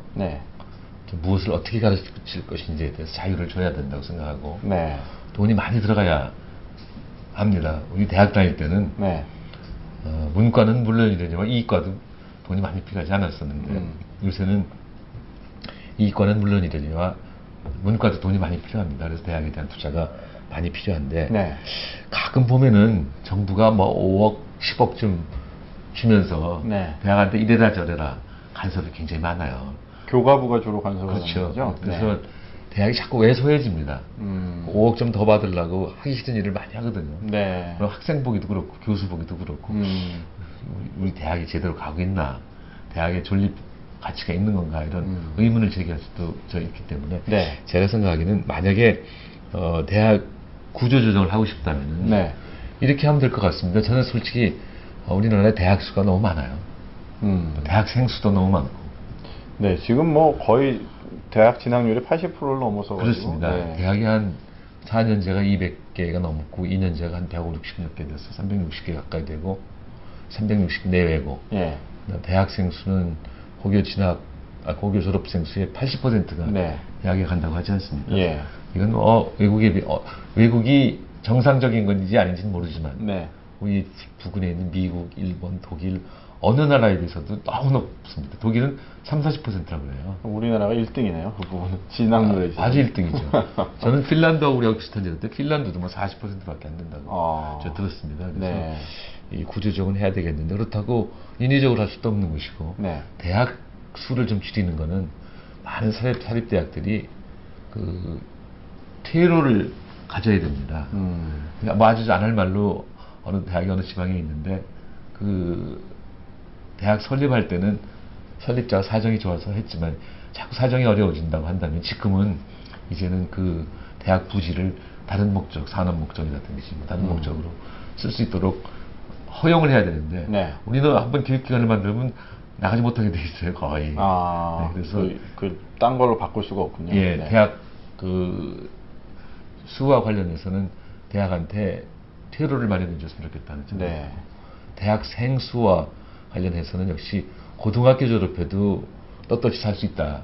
무엇을 어떻게 가르칠 것인지에 대해서 자유를 줘야 된다고 생각하고 돈이 많이 들어가야 합니다. 우리 대학 다닐 때는 문과는 물론이되지만 이과도 돈이 많이 필요하지 않았었는데 요새는 이과는 물론이되지만 문과도 돈이 많이 필요합니다. 그래서 대학에 대한 투자가 많이 필요한데 가끔 보면은 정부가 뭐 5억, 10억쯤 주면서 대학한테 이래라 저래라 간섭이 굉장히 많아요. 교과부가 주로 간섭을 하는 거죠. 그래서 대학이 자꾸 왜소해집니다. 5억 좀 더 받으려고 하기 싫은 일을 많이 하거든요. 그럼 학생 보기도 그렇고 교수 보기도 그렇고 우리 대학이 제대로 가고 있나, 대학의 존립 가치가 있는 건가 이런 의문을 제기할 수도 있기 때문에 제가 생각하기에는 만약에 대학 구조조정을 하고 싶다면 이렇게 하면 될 것 같습니다. 저는 솔직히 우리나라에 대학 수가 너무 많아요. 대학생 수도 너무 많고 지금 뭐 거의 대학 진학률이 80%를 넘어서 그렇습니다. 대학이 한 4년제가 200개가 넘고 2년제가 한 150몇 개 돼서 360개 가까이 되고 360 내외고 대학생 수는 고교 졸업생 수의 80%가 대학에 간다고 하지 않습니까? 이건 외국이 정상적인 건지 아닌지는 모르지만 우리 부근에 있는 미국, 일본, 독일 어느 나라에 비해서도 너무 높습니다. 독일은 30~40%라고 해요. 우리나라가 1등이네요. 그 부분은 진학률에 있어서. 아주 1등이죠. 저는 핀란드하고 우리하고 비슷한 데 핀란드도 뭐 40%밖에 안 된다고 저 들었습니다. 그래서 이 구조조정은 해야 되겠는데 그렇다고 인위적으로 할 수도 없는 것이고 대학 수를 좀 줄이는 거는 많은 사립대학들이 그 퇴로를 가져야 됩니다. 뭐 아주 안 할 말로 어느 대학이 어느 지방에 있는데 그 대학 설립할 때는 설립자가 사정이 좋아서 했지만 자꾸 사정이 어려워진다고 한다면 지금은 이제는 그 대학 부지를 다른 목적, 산업 목적이라든지 다른 목적으로 쓸 수 있도록 허용을 해야 되는데 우리는 한번 교육기관을 만들면 나가지 못하게 돼 있어요, 거의. 그래서 딴 걸로 바꿀 수가 없군요. 대학 그 수와 관련해서는 대학한테 퇴로를 마련해 줬으면 좋겠다는 생각이고 대학생 수와 관련해서는 역시 고등학교 졸업해도 떳떳이 살 수 있다.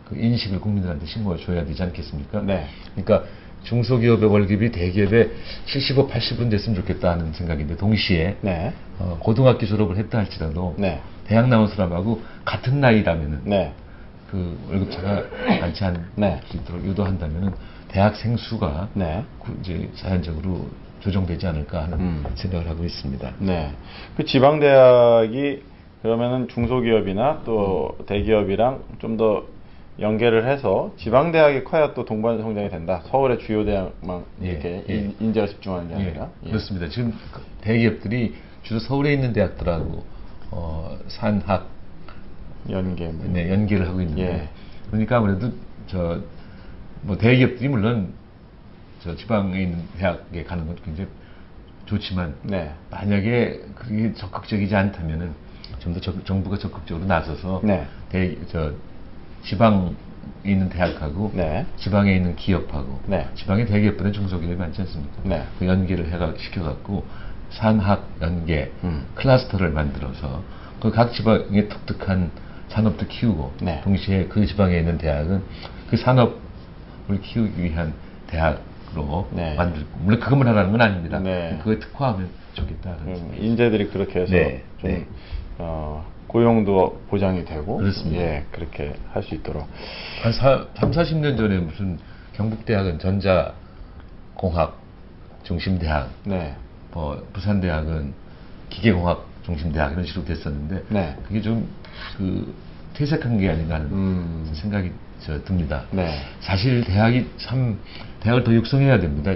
그 인식을 국민들한테 심어줘야 되지 않겠습니까? 그러니까 중소기업의 월급이 대기업의 75, 80은 됐으면 좋겠다 하는 생각인데 동시에 네. 고등학교 졸업을 했다 할지라도 네. 대학 나온 사람하고 같은 나이라면은 네. 그 월급차가 많지 않을 네. 수 있도록 유도한다면은 대학생 수가 네. 이제 자연적으로 조정되지 않을까 하는 생각을 하고 있습니다. 네. 그 지방 대학이 그러면은 중소기업이나 또 대기업이랑 좀 더 연계를 해서 지방 대학이 커야 또 동반 성장이 된다. 서울의 주요 대학만 이렇게 인재가 집중하는 게 아니라. 그렇습니다. 지금 대기업들이 주로 서울에 있는 대학들하고 산학 연계를 하고 있는데 그러니까 아무래도 뭐 대기업들이 물론 지방에 있는 대학에 가는 것도 굉장히 좋지만 만약에 그게 적극적이지 않다면은 좀 더 정부가 적극적으로 나서서 지방에 있는 대학하고 지방에 있는 기업하고 지방의 대기업들은 중소기업이 많지 않습니까? 그 연계를 시켜갖고 산학 연계 클러스터를 만들어서 그 각 지방의 독특한 산업도 키우고 동시에 그 지방에 있는 대학은 그 산업을 키우기 위한 대학으로 만들고 물론 그것만 하라는 건 아닙니다. 그거에 특화하면 좋겠다는 인재들이 그렇게 해서 좀 고용도 보장이 되고 그렇습니다. 그렇게 할 수 있도록 한 30-40년 전에 무슨 경북대학은 전자공학 중심대학 부산대학은 기계공학 중심대학 이런 식으로 됐었는데 그게 좀 퇴색한 게 아닌가 하는 생각이 듭니다. 사실 대학이 대학을 더 육성해야 됩니다.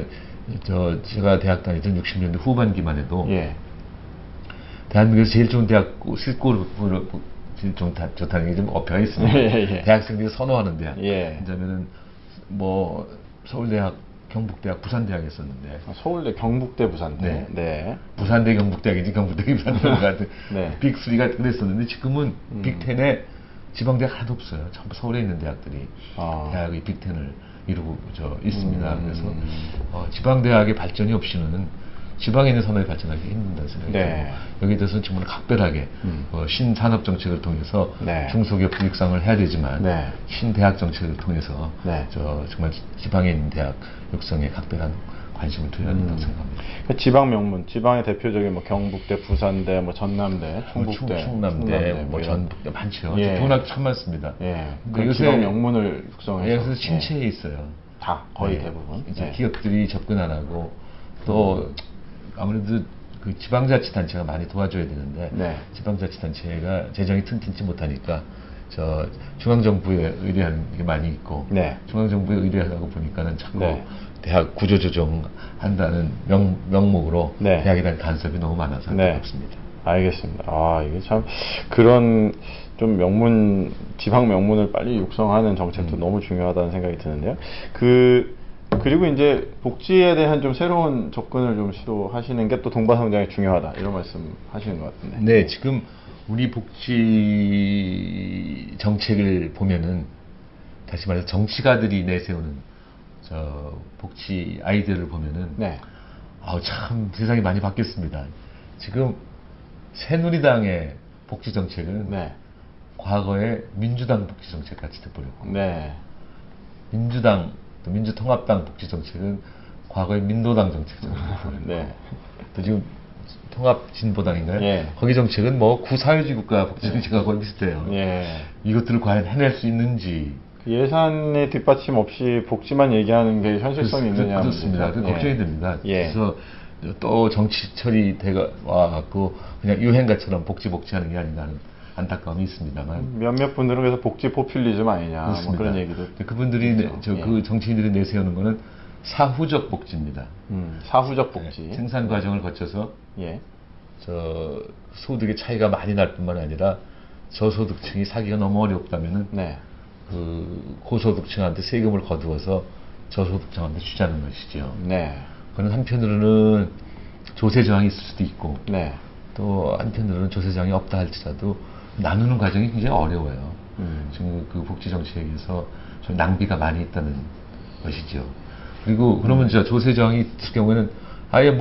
제가 대학 다니던 60년대 후반기만 해도 대한민국에서 제일 좋은 대학 실고로 좋다는 게 좀 어폐가 있습니다. 대학생들이 선호하는 대학. 왜냐면은 뭐 서울대학, 경북대학, 부산대학이 있었는데 서울대, 경북대, 부산대. 부산대, 경북대학이지 경북대, 부산대 같은 빅3가 그랬었는데 지금은 빅10에 지방대학 하나도 없어요. 전부 서울에 있는 대학들이 대학의 빅10을 이루고 있습니다. 그래서 지방대학의 발전이 없이는 지방에 있는 산업이 발전하기 힘든다는 생각이 듭니다. 여기에 대해서는 정말 각별하게 신산업 정책을 통해서 중소기업 육성을 해야 되지만 신대학 정책을 통해서 정말 지방에 있는 대학 육성에 각별한 관심을 둬야 된다고 생각합니다. 지방 명문, 지방의 대표적인 뭐 경북대, 부산대, 뭐 전남대, 충남대, 뭐 전북대 많죠. 좋은 학교 참 많습니다. 그 지방 명문을 육성해서 그래서 침체에 있어요. 다 거의 대부분. 이제 기업들이 접근 안 하고 또 아무래도 그 지방자치단체가 많이 도와줘야 되는데 지방자치단체가 재정이 튼튼치 못하니까 중앙정부에 의뢰하는 게 많이 있고 중앙정부에 의뢰하고 보니까는 자꾸 대학 구조조정 한다는 명목으로 대학에 대한 간섭이 너무 많아서 안타깝습니다. 알겠습니다. 이게 참 그런 좀 지방 명문을 빨리 육성하는 정책도 너무 중요하다는 생각이 드는데요. 그리고 이제 복지에 대한 좀 새로운 접근을 좀 시도하시는 게 또 동반성장이 중요하다 이런 말씀 하시는 것 같은데. 지금 우리 복지 정책을 보면은 다시 말해서 정치가들이 내세우는 복지 아이디어를 보면은 참 세상이 많이 바뀌었습니다. 지금 새누리당의 복지 정책은 과거에 민주당 복지 정책 같이 돼버렸고 민주당 또 민주통합당 복지 정책은 과거에 민노당 정책처럼 또 지금 통합진보당인가요? 거기 정책은 뭐 구사회주의 국가 복지 정책하고 거의 비슷해요. 이것들을 과연 해낼 수 있는지 예산의 뒷받침 없이 복지만 얘기하는 게 현실성이 있느냐 그렇습니다. 걱정이 됩니다. 그래서 또 정치철이 와갖고 그냥 유행가처럼 복지하는 게 아닌가 하는 안타까움이 있습니다만 몇몇 분들은 그래서 복지 포퓰리즘 아니냐 뭐 그런 얘기도 그분들이 그 정치인들이 내세우는 거는 사후적 복지입니다. 사후적 복지 생산 과정을 거쳐서 소득의 차이가 많이 날 뿐만 아니라 저소득층이 사기가 너무 어렵다면은 그 고소득층한테 세금을 거두어서 저소득층한테 주자는 것이죠. 그런 한편으로는 조세 저항이 있을 수도 있고 또 한편으로는 조세 저항이 없다 할지라도 나누는 과정이 굉장히 어려워요. 지금 그 복지 정책에서 좀 낭비가 많이 있다는 것이죠. 그리고 그러면 조세 저항이 있을 경우에는 아예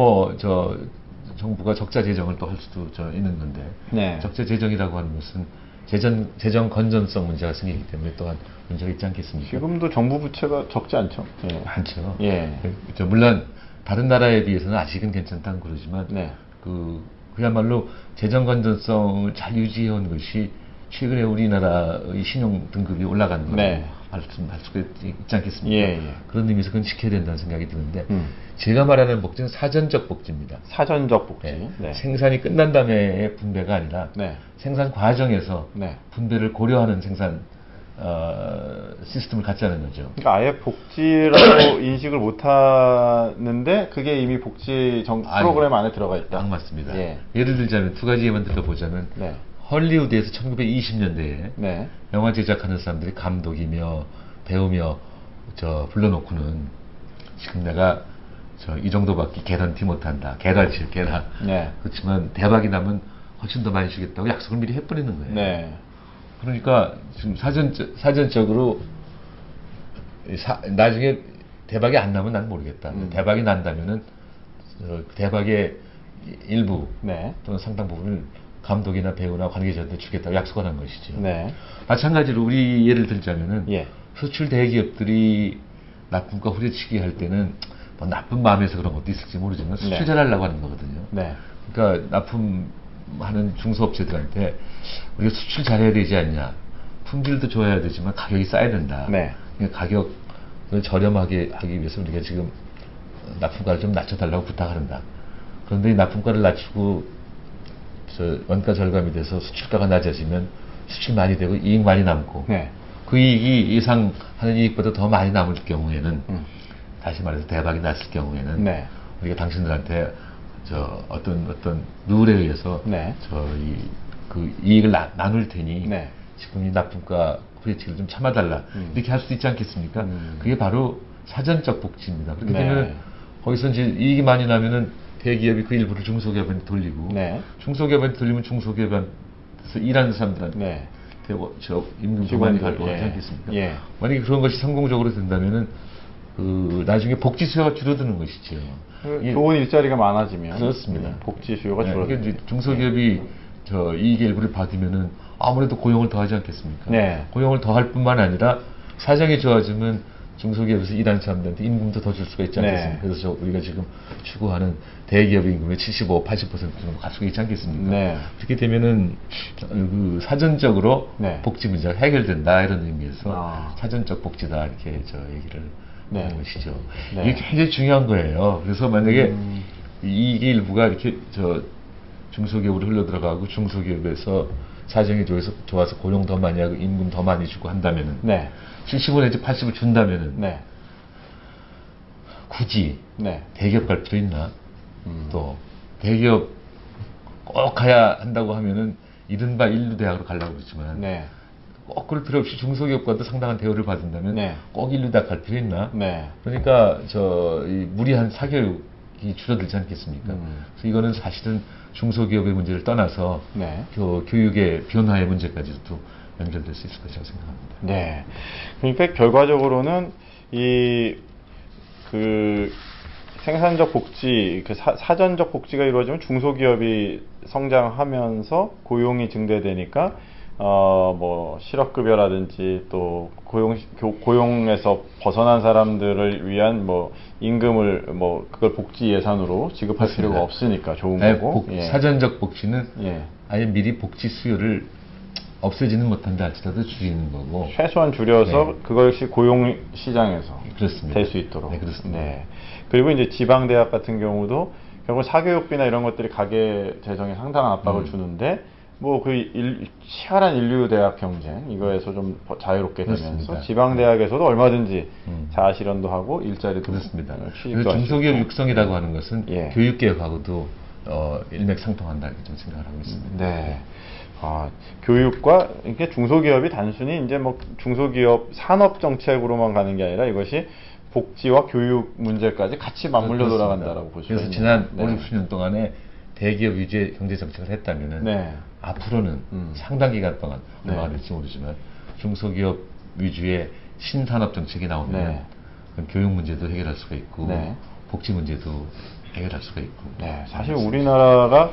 정부가 적자 재정을 또 할 수도 있는 건데 적자 재정이라고 하는 것은 재정 건전성 문제가 생기기 때문에 또한 문제가 있지 않겠습니까? 지금도 정부 부채가 적지 않죠? 예. 많죠. 예. 물론 다른 나라에 비해서는 아직은 괜찮다는 그러지만 네. 그야말로 재정 건전성을 잘 유지해온 것이 최근에 우리나라의 신용 등급이 올라가는 거라고 네. 할 수가 있지 않겠습니까? 예. 그런 의미에서 그건 지켜야 된다는 생각이 드는데 제가 말하는 복지는 사전적 복지입니다. 사전적 복지. 네. 네. 생산이 끝난 다음에 분배가 아니라 네. 생산 과정에서 네. 분배를 고려하는 생산 시스템을 갖자는 거죠. 그러니까 아예 복지라고 인식을 못 하는데 그게 이미 복지 프로그램 안에 들어가 있다. 맞습니다. 예. 예를 들자면 두 가지 예만 들어보자면 네. 헐리우드에서 1920년대에 네. 영화 제작하는 사람들이 감독이며 배우며 불러놓고는 지금 내가 이 정도밖에 개런티 못한다. 개런티 개라. 네. 그렇지만 대박이 나면 훨씬 더 많이 주겠다고 약속을 미리 해버리는 거예요. 네. 그러니까 지금 사전적으로 나중에 대박이 안 나면 난 모르겠다. 대박이 난다면은 대박의 일부 네. 또는 상당 부분을 감독이나 배우나 관계자한테 주겠다고 약속을 한 것이죠. 네. 마찬가지로 우리 예를 들자면은 예. 수출 대기업들이 납품과 후려치기 할 때는 뭐 나쁜 마음에서 그런 것도 있을지 모르지만 수출 네. 잘하려고 하는 거거든요. 네. 그러니까 납품하는 중소업체들한테 우리가 수출 잘해야 되지 않냐, 품질도 좋아야 되지만 가격이 싸야 된다. 네. 그러니까 가격을 저렴하게 하기 위해서 우리가 지금 납품가를 좀 낮춰달라고 부탁한다. 그런데 이 납품가를 낮추고 원가 절감이 돼서 수출가가 낮아지면 수출 많이 되고 이익 많이 남고 네. 그 이익이 예상하는 이익보다 더 많이 남을 경우에는 다시 말해서 대박이 났을 경우에는 네. 우리가 당신들한테 어떤 룰에 의해서 네. 그 이익을 나눌 테니 네. 지금 이 납품가 후려치기를 좀 참아달라 이렇게 할 수도 있지 않겠습니까? 그게 바로 사전적 복지입니다. 그렇게 네. 되면 거기서 이제 이익이 많이 나면은 대기업이 그 일부를 중소기업한테 돌리고 네. 중소기업한테 돌리면 중소기업에서 일하는 사람들한테 네. 임금도 많이 갈 것 같지 않겠습니까? 예. 만약에 그런 것이 성공적으로 된다면은 나중에 복지 수요가 줄어드는 것이죠. 좋은 일자리가 많아지면 그렇습니다. 복지 수요가 네, 줄어들죠. 그러니까 중소기업이 이익의 일부를 받으면은 아무래도 고용을 더 하지 않겠습니까? 네. 고용을 더 할 뿐만 아니라 사정이 좋아지면 중소기업에서 일하는 사람들한테 임금도 더 줄 수가 있지 않겠습니까? 네. 그래서 우리가 지금 추구하는 대기업 임금의 75, 80% 정도 갈 수가 있지 않겠습니까? 네. 그렇게 되면은 사전적으로 네. 복지 문제가 해결된다 이런 의미에서 사전적 복지다 이렇게 얘기를 네. 하는 것이죠. 네. 이게 굉장히 중요한 거예요. 그래서 만약에 이익의 일부가 이렇게 중소기업으로 흘러 들어가고 중소기업에서 사정이 좋아서 고용 더 많이 하고 임금 더 많이 주고 한다면은 네. 70을 내지 80을 준다면은 네. 굳이 네. 대기업 갈 필요 있나? 또 대기업 꼭 가야 한다고 하면은 이른바 인류대학으로 가려고 그러지만 네. 꼭 그럴 필요 없이 중소기업과도 상당한 대우를 받는다면 네. 꼭 인류대학 갈 필요 있나? 네. 그러니까 이 무리한 사교육이 줄어들지 않겠습니까? 그래서 이거는 사실은 중소기업의 문제를 떠나서 네. 교육의 변화의 문제까지도 연결될 수 있을 것이라고 생각합니다. 네. 그러니까 결과적으로는 생산적 복지, 사전적 복지가 이루어지면 중소기업이 성장하면서 고용이 증대되니까 실업급여라든지 또 고용에서 벗어난 사람들을 위한 임금을 그걸 복지 예산으로 지급할 맞습니다. 필요가 없으니까 좋은 아예 거고. 사전적 복지는 예. 아예 미리 복지 수요를 없애지는 못한다 할지라도 줄이는 거고 최소한 줄여서 네. 그것이 고용 시장에서 그렇습니다. 될 수 있도록. 네, 그렇습니다. 네. 그리고 이제 지방 대학 같은 경우도 결국 사교육비나 이런 것들이 가계 재정에 상당한 압박을 주는데 치열한 인류 대학 경쟁 이거에서 좀 자유롭게 되면서 그렇습니다. 지방 대학에서도 얼마든지 자아 실현도 하고 일자리도 그렇습니다. 취직도 그래서 중소기업 하시고. 육성이라고 하는 것은 예. 교육개혁하고도 일맥상통한다 이렇게 좀 생각을 하고 있습니다. 네. 교육과 이게 중소기업이 단순히 이제 중소기업 산업 정책으로만 가는 게 아니라 이것이 복지와 교육 문제까지 같이 맞물려 그렇습니다. 돌아간다라고 보시면 그래서 지난 네. 5, 60년 동안에 대기업 위주의 경제 정책을 했다면은 네. 앞으로는 상당 기간 동안 네. 얼마가 될지 모르지만 중소기업 위주의 신산업 정책이 나오면 네. 그건 교육 문제도 해결할 수가 있고 네. 복지 문제도 해결할 수가 있고. 네, 사실 우리나라가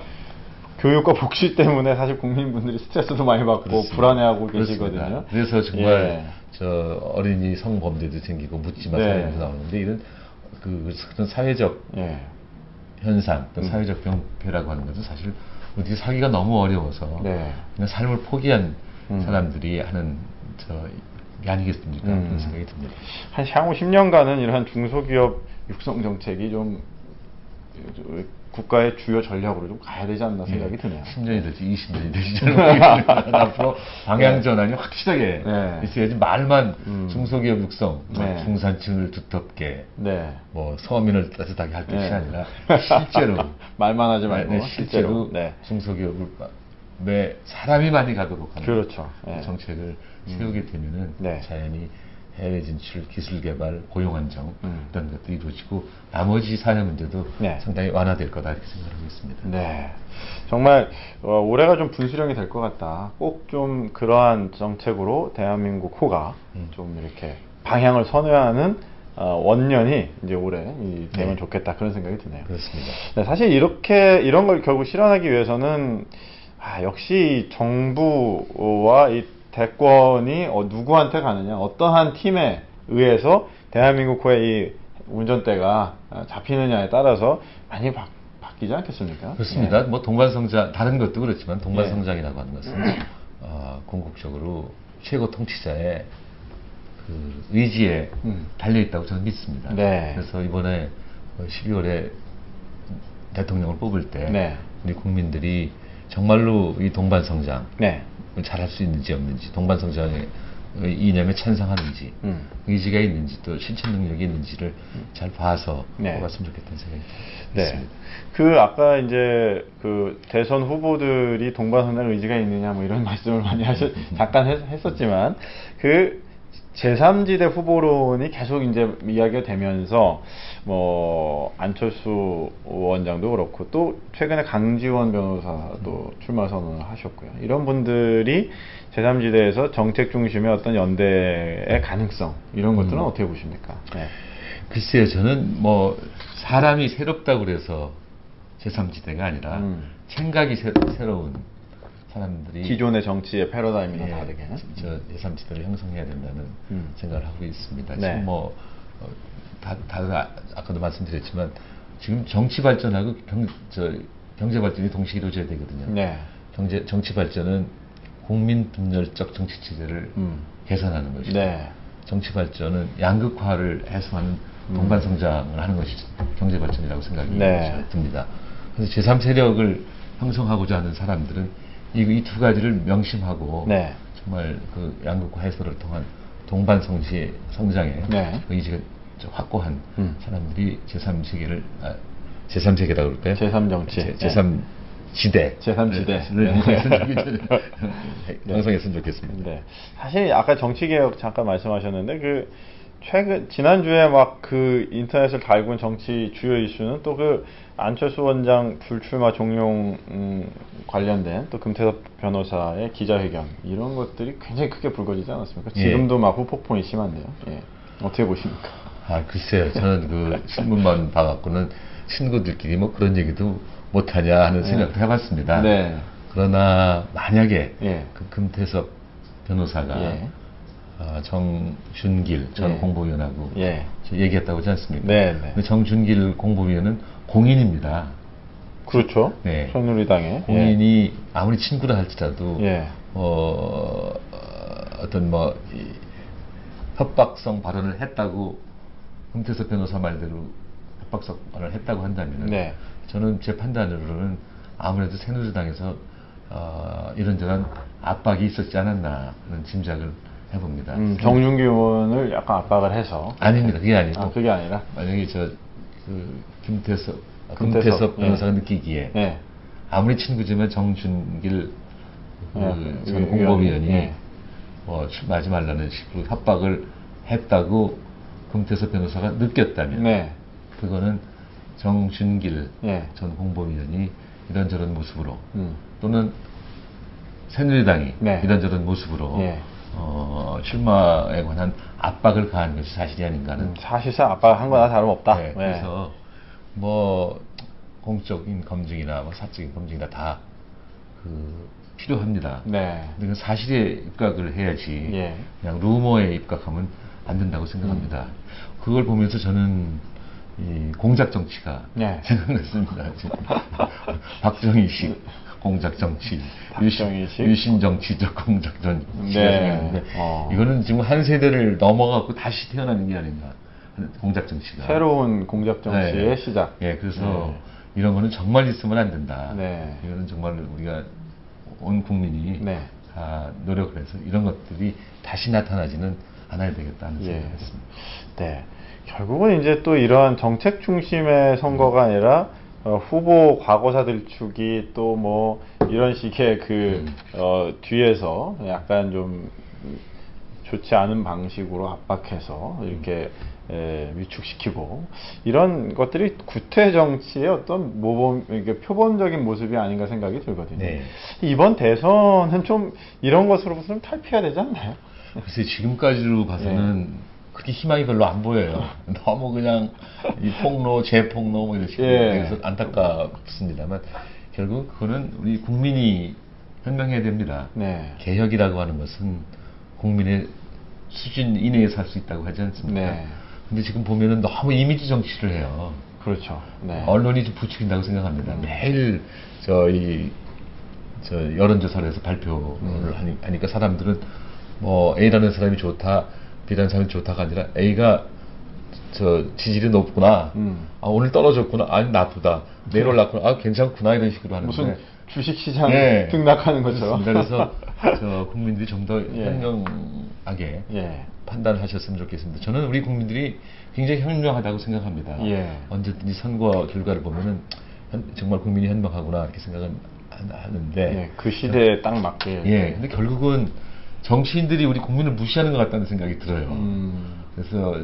교육과 복지 때문에 사실 국민분들이 스트레스도 많이 받고 그렇습니다. 불안해하고 그렇습니다. 계시거든요. 그래서 정말 예. 저 어린이 성범죄도 생기고 묻지마 네. 살인도 나오는데 이런 그런 사회적 예. 현상, 또 사회적 병폐라고 하는 것은 사실 어떻게 살기가 너무 어려워서 네. 그냥 삶을 포기한 사람들이 하는 게 아니겠습니까? 그런 생각이 듭니다. 한 향후 10년간은 이러한 중소기업 육성 정책이 좀 국가의 주요 전략으로 좀 가야 되지 않나 생각이 드네요. 10년이 될지 20년이 될지 잘 모르겠지만 앞으로 방향 전환이 확실하게 있어야지 말만 중소기업 육성, 네. 중산층을 두텁게 네. 뭐 서민을 따뜻하게 할 것이 네. 아니라 실제로 말만 하지 말고 실제로 네. 중소기업을 매 사람이 많이 가도록 하는 그렇죠. 네. 정책을 세우게 되면은 네. 자연히 해외 진출, 기술 개발, 고용 안정 이런 것들이 이루어지고 나머지 사회 문제도 네. 상당히 완화될 거다 이렇게 생각하고 있습니다. 네, 정말 올해가 좀 분수령이 될 것 같다. 꼭 좀 그러한 정책으로 대한민국 호가 좀 이렇게 방향을 선회하는 원년이 이제 올해 되면 좋겠다 그런 생각이 드네요. 그렇습니다. 네, 사실 이런 걸 결국 실현하기 위해서는 역시 정부와 이 대권이 누구한테 가느냐, 어떠한 팀에 의해서 대한민국의 이 운전대가 잡히느냐에 따라서 많이 바뀌지 않겠습니까? 그렇습니다. 뭐 동반성장, 다른 것도 그렇지만 동반성장이라고 하는 것은 궁극적으로 최고 통치자의 그 의지에 달려 있다고 저는 믿습니다. 네. 그래서 이번에 12월에 대통령을 뽑을 때 우리 국민들이 정말로 이 동반성장 잘할 수 있는지 없는지, 동반성장의 이념에 찬성하는지, 의지가 있는지, 또 실천 능력이 있는지를 잘 봐서 뽑았으면 좋겠다는 생각이 듭니다. 아까 이제 그 대선 후보들이 동반성장 의지가 있느냐 뭐 이런 말씀을 많이 잠깐 했었지만 그 제3지대 후보론이 계속 이제 이야기가 되면서 뭐 안철수 원장도 그렇고 또 최근에 강지원 변호사도 출마 선언을 하셨고요. 이런 분들이 제3지대에서 정책 중심의 어떤 연대의 가능성 이런 것들은 어떻게 보십니까? 네. 글쎄요, 저는 뭐 사람이 새롭다고 그래서 제3지대가 아니라 생각이 새로운 사람들이 기존의 정치의 패러다임이나 다르게 저 제3지대를 형성해야 된다는 생각을 하고 있습니다. 지금 뭐 아까도 말씀드렸지만 지금 정치 발전하고 경제 발전이 동시에 이루어져야 되거든요. 정치 발전은 국민 분열적 정치 체제를 개선하는 것이고 정치 발전은 양극화를 해소하는 동반성장을 하는 것이 경제 발전이라고 생각이 듭니다. 그래서 제3세력을 형성하고자 하는 사람들은 이 두 가지를 명심하고 정말 그 양극화 해소를 통한 동반성장의 의지가 확고한 사람들이 제3세계라고 그럴까요? 제3정치, 제3지대를 형성했으면 좋겠습니다. 사실 아까 정치개혁 잠깐 말씀하셨는데 지난주에 막 그 인터넷을 달군 정치 주요 이슈는 또 그 안철수 원장 불출마 종용 관련된 또 금태섭 변호사의 기자회견 이런 것들이 굉장히 크게 불거지지 않았습니까? 지금도 막 후폭풍이 심한데요. 어떻게 보십니까? 글쎄요. 저는 그 신문만 봐갖고는 친구들끼리 뭐 그런 얘기도 못하냐 하는 생각도 해봤습니다. 그러나 만약에 그 금태섭 변호사가 정준길 전 공보위원하고 얘기했다고 하지 않습니까? 근데 정준길 공보위원은 공인입니다. 그렇죠. 새누리당의 공인이 아무리 친구라 할지라도 어떤 뭐 협박성 발언을 했다고 금태섭 변호사 말대로 협박성 발언을 했다고 한다면 저는 제 판단으로는 아무래도 새누리당에서 이런저런 압박이 있었지 않았나 하는 짐작을 해봅니다. 정준기 의원을 약간 압박을 해서 아닙니다. 그게 아니고 그게 아니라 만약에 금태섭 변호사가 느끼기에 아무리 친구지만 정준길 전 공보위원이 뭐 출마하지 말라는 식으로 협박을 했다고 금태섭 변호사가 느꼈다면 그거는 정준길 전 공보위원이 이런저런 모습으로 또는 새누리당이 이런저런 모습으로 출마에 관한 압박을 가한 것이 사실이 아닌가 하는 사실상 압박한 거나 다름없다. 그래서 뭐 공적인 검증이나 뭐 사적인 검증이나 다 필요합니다. 네. 근데 사실에 입각을 해야지 예. 그냥 루머에 입각하면 안 된다고 생각합니다. 그걸 보면서 저는 이 공작 정치가 네. 생각났습니다. 박정희식 공작 정치, 박정희식? 유신 정치적 공작 정치가 네. 생각났는데 이거는 지금 한 세대를 넘어가고 다시 태어나는 게 아닌가. 공작 정치가 새로운 공작 정치의 네. 시작. 예, 그래서 이런 거는 정말 있으면 안 된다. 네. 이거는 정말 우리가 온 국민이 네. 다 노력을 해서 이런 것들이 다시 나타나지는 않아야 되겠다는 생각을 했습니다. 네. 결국은 이제 또 이러한 정책 중심의 선거가 아니라 후보 과거사 들추기 또 뭐 이런 식의 뒤에서 약간 좀 좋지 않은 방식으로 압박해서 이렇게 위축시키고 이런 것들이 구태 정치의 어떤 모범, 이게 표본적인 모습이 아닌가 생각이 들거든요. 네. 이번 대선은 좀 이런 것으로부터 좀 탈피해야 되지 않나요? 글쎄 지금까지로 봐서는 그렇게 희망이 별로 안 보여요. 너무 그냥 이 폭로, 재폭로 뭐 이런 식으로 그래서 안타깝습니다만 결국 그거는 우리 국민이 현명해야 됩니다. 네. 개혁이라고 하는 것은 국민의 수준 이내에서 할 수 있다고 하지 않습니까? 네. 근데 지금 보면은 너무 이미지 정치를 해요. 그렇죠. 네. 언론이 좀 부추긴다고 생각합니다. 매일 여론조사를 해서 발표를 하니까 사람들은 뭐 A라는 사람이 좋다, B라는 사람이 좋다가 아니라 A가 지지율이 높구나, 아, 오늘 떨어졌구나, 아니 나쁘다, 내일 올랐구나, 아 괜찮구나 이런 식으로 하는데 무슨 주식시장 등락하는 것처럼. 그래서 국민들이 좀 더 현명하게 판단하셨으면 좋겠습니다. 저는 우리 국민들이 굉장히 현명하다고 생각합니다. 언제든지 선거 결과를 보면은 정말 국민이 현명하구나 이렇게 생각은 하는데 그 시대에 딱 맞게. 근데 결국은 정치인들이 우리 국민을 무시하는 것 같다는 생각이 들어요. 그래서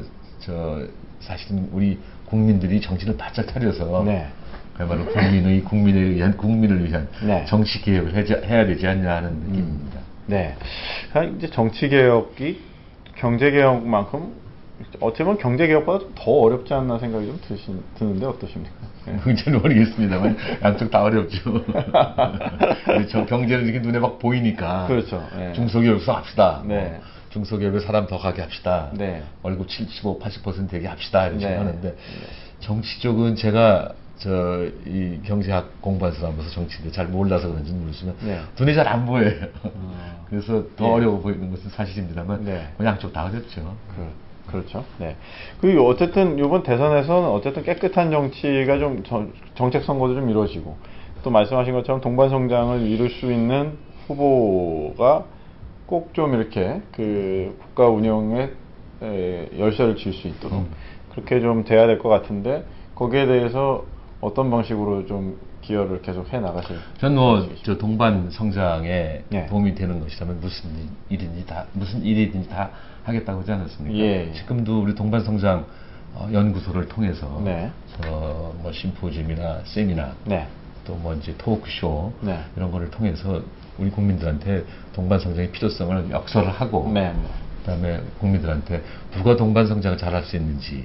사실은 우리 국민들이 정신을 바짝 차려서 그야말로 국민을 위한 정치 개혁을 해야 되지 않냐 하는 느낌입니다. 네. 이제 정치 개혁이 경제 개혁만큼 어떻게 보면 경제 개혁보다 좀 더 어렵지 않나 생각이 좀 드는데 어떠십니까? 그건 모르겠습니다만 양쪽 다 어렵죠. 경제는 이렇게 눈에 막 보이니까. 그렇죠. 중소기업에서 합시다. 중소기업에 사람 더 가게 합시다. 월급 75, 80% 되게 합시다. 이런 식으로 하는데 정치 쪽은 제가 이 경제학 공부한 사람으로서 정치인데 잘 몰라서 그런지 모르지만 눈에 잘 안 보여요. 그래서 더 어려워 보이는 것은 사실입니다만 양쪽 다 어렵죠. 그렇죠. 네. 그리고 어쨌든 이번 대선에서는 어쨌든 깨끗한 정치가 좀 정책 선거도 좀 이루어지고 또 말씀하신 것처럼 동반 성장을 이룰 수 있는 후보가 꼭 좀 이렇게 국가 운영에 열쇠를 쥘 수 있도록 그렇게 좀 돼야 될 것 같은데 거기에 대해서 어떤 방식으로 좀 기여를 계속 해 나가실? 저는 동반 성장에 도움이 되는 것이라면 무슨 일이든지 다 하겠다고 하지 않았습니까? 지금도 우리 동반 성장 연구소를 통해서 뭐 심포지엄이나 세미나 또 뭐 이제 토크쇼 이런 거를 통해서 우리 국민들한테 동반 성장의 필요성을 역설을 하고 그다음에 국민들한테 누가 동반 성장을 잘할 수 있는지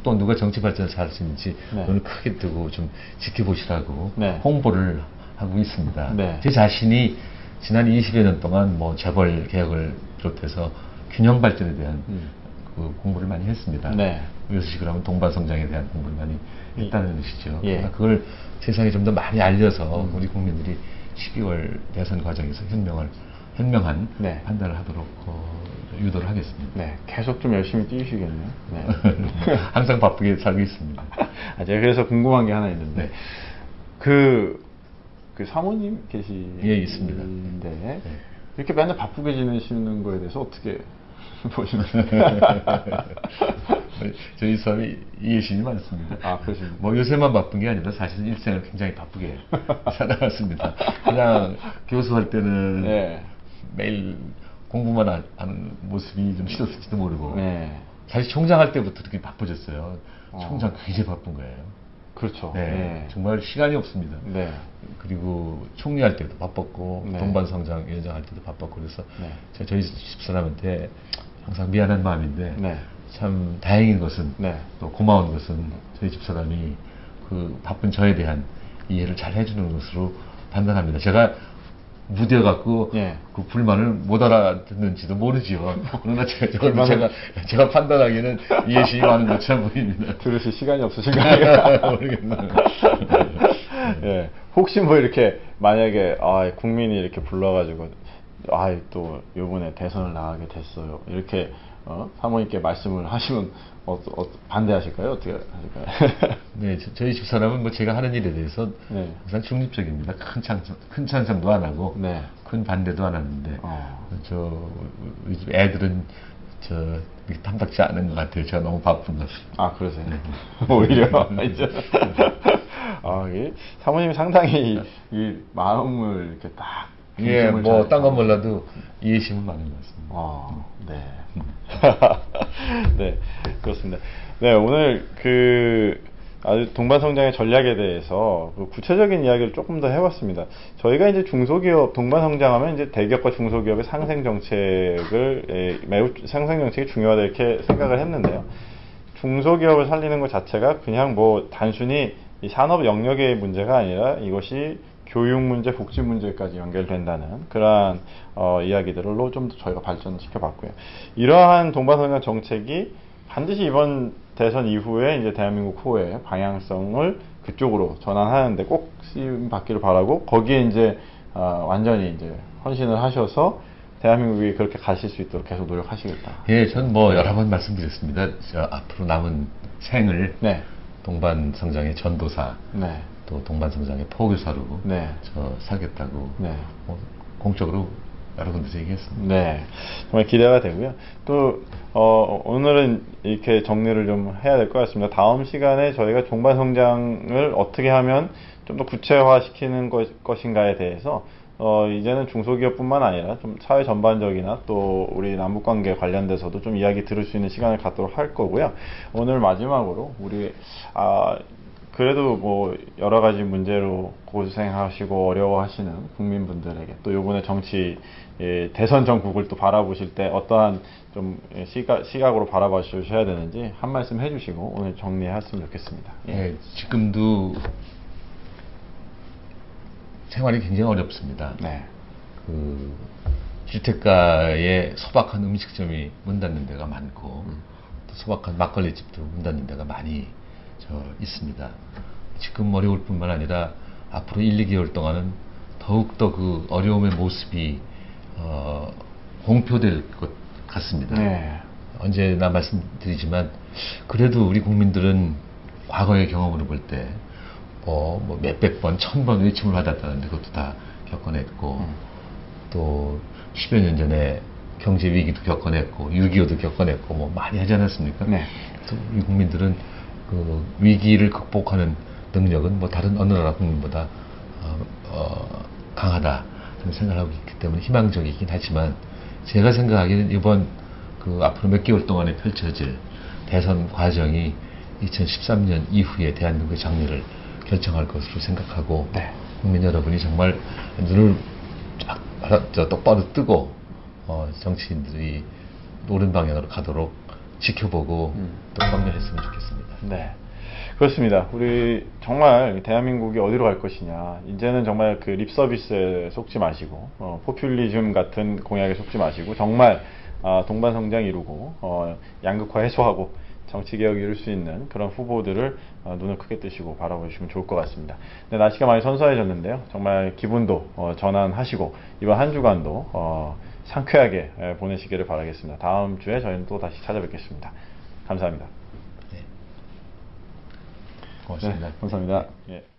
또 누가 정치 발전을 잘할 수 있는지 눈을 크게 뜨고 좀 지켜보시라고 홍보를 하고 있습니다. 제 자신이 지난 20여 년 동안 뭐 재벌 개혁을 비롯해서 균형 발전에 대한 공부를 많이 했습니다. 이것이 하면 동반 성장에 대한 공부를 많이 했다는 것이죠. 그걸 세상에 좀 더 많이 알려서 우리 국민들이 12월 대선 과정에서 현명한 판단을 하도록 유도를 하겠습니다. 계속 좀 열심히 뛰시겠네요. 항상 바쁘게 살고 있습니다. 제가 그래서 궁금한 게 하나 있는데 그 사모님 있습니다. 이렇게 맨날 바쁘게 지내시는 거에 대해서 어떻게 보십니까? 저희 사람이 이해심이 많습니다. 그렇습니다. 뭐 요새만 바쁜 게 아니라 사실은 일생을 굉장히 바쁘게 살아왔습니다. 그냥 교수할 때는 매일 공부만 하는 모습이 좀 싫었을지도 모르고 사실 총장할 때부터 그렇게 바빠졌어요. 총장 굉장히 바쁜 거예요. 그렇죠. 정말 시간이 없습니다. 그리고 총리할 때도 바빴고 동반성장 위원장 할 때도 바빴고 그래서 저희 집사람한테 항상 미안한 마음인데 참 다행인 것은 또 고마운 것은 저희 집사람이 그 바쁜 저에 대한 이해를 잘 해주는 것으로 판단합니다. 제가 무뎌갖고 예. 그 불만을 못 알아듣는지도 모르지요. 그러나 제가 판단하기에는 이해심이 많은 것처럼 보입니다. 들으실 시간이 없으신가요? 모르겠네요. 예. 혹시 뭐 이렇게 만약에 국민이 이렇게 불러가지고 또 요번에 대선을 나가게 됐어요. 이렇게 사모님께 말씀을 하시면 반대하실까요? 어떻게 하실까요? 네, 저희 집사람은 뭐 제가 하는 일에 대해서 네. 항상 중립적입니다. 큰 찬성도 안 하고 네. 큰 반대도 안 하는데 우리 집 애들은 탐탁지 않은 것 같아요. 제가 너무 바쁜 것 같습니다. 그러세요? 네. 오히려 이제 사모님이 상당히 이 마음을 이렇게 딱 예, 뭐 딴 건 몰라도 이해심은 많은 것 같습니다. 네. 네, 그렇습니다. 네, 오늘 아주 동반성장의 전략에 대해서 구체적인 이야기를 조금 더 해봤습니다. 저희가 이제 중소기업 동반성장하면 이제 대기업과 중소기업의 상생 정책을 매우 상생 정책이 중요하다 이렇게 생각을 했는데요. 중소기업을 살리는 것 자체가 그냥 뭐 단순히 이 산업 영역의 문제가 아니라 이것이 교육 문제, 복지 문제까지 연결된다는 그러한 이야기들로 좀 더 저희가 발전시켜 봤고요. 이러한 동반성장 정책이 반드시 이번 대선 이후에 이제 대한민국 후의 방향성을 그쪽으로 전환하는데 꼭 쓰임 받기를 바라고 거기에 이제 완전히 이제 헌신을 하셔서 대한민국이 그렇게 가실 수 있도록 계속 노력하시겠다. 예, 전 뭐 여러 번 말씀드렸습니다. 앞으로 남은 생을 네. 동반성장의 전도사, 네. 또 동반성장의 포교사로 네. 살겠다고 네. 공적으로 여러 군데서 얘기했습니다. 네, 정말 기대가 되고요. 또 오늘은 이렇게 정리를 좀 해야 될 것 같습니다. 다음 시간에 저희가 동반성장을 어떻게 하면 좀 더 구체화시키는 것인가에 대해서 이제는 중소기업뿐만 아니라 좀 사회 전반적이나 또 우리 남북관계 관련돼서도 좀 이야기 들을 수 있는 시간을 갖도록 할 거고요. 오늘 마지막으로 우리 그래도 뭐 여러 가지 문제로 고생하시고 어려워하시는 국민분들에게 또 요번에 정치 대선 전국을 또 바라보실 때 어떠한 좀 시각으로 바라봐 주셔야 되는지 한 말씀 해주시고 오늘 정리했으면 좋겠습니다. 예, 지금도 생활이 굉장히 어렵습니다. 네. 주택가에 소박한 음식점이 문 닫는 데가 많고 또 소박한 막걸리집도 문 닫는 데가 많이 있습니다. 지금 어려울 뿐만 아니라 앞으로 1, 2개월 동안은 더욱더 그 어려움의 모습이 공표될 것 같습니다. 네. 언제나 말씀드리지만 그래도 우리 국민들은 과거의 경험으로 볼 때 뭐 몇백 번, 1000번 외침을 받았다는데 그것도 다 겪어냈고 또 10여 년 전에 경제 위기도 겪어냈고 6.25도 겪어냈고 뭐 많이 하지 않았습니까? 네. 또 우리 국민들은 그 위기를 극복하는 능력은 뭐 다른 어느 나라 국민보다 강하다 생각을 하고 있기 때문에 희망적이긴 하지만 제가 생각하기에는 이번 앞으로 몇 개월 동안에 펼쳐질 대선 과정이 2013년 이후에 대한민국의 장래를 결정할 것으로 생각하고 네. 국민 여러분이 정말 눈을 똑바로 뜨고 정치인들이 옳은 방향으로 가도록 지켜보고 또 격려했으면 좋겠습니다. 네, 그렇습니다. 우리 정말 대한민국이 어디로 갈 것이냐, 이제는 정말 그 립 서비스에 속지 마시고 포퓰리즘 같은 공약에 속지 마시고 정말 동반성장 이루고 양극화 해소하고 정치개혁 이룰 수 있는 그런 후보들을 눈을 크게 뜨시고 바라보시면 좋을 것 같습니다. 네, 날씨가 많이 선선해졌는데요. 정말 기분도 전환하시고 이번 한 주간도 상쾌하게 보내시기를 바라겠습니다. 다음 주에 저희는 또 다시 찾아뵙겠습니다. 감사합니다. 네. 고맙습니다. 네, 감사합니다. 예.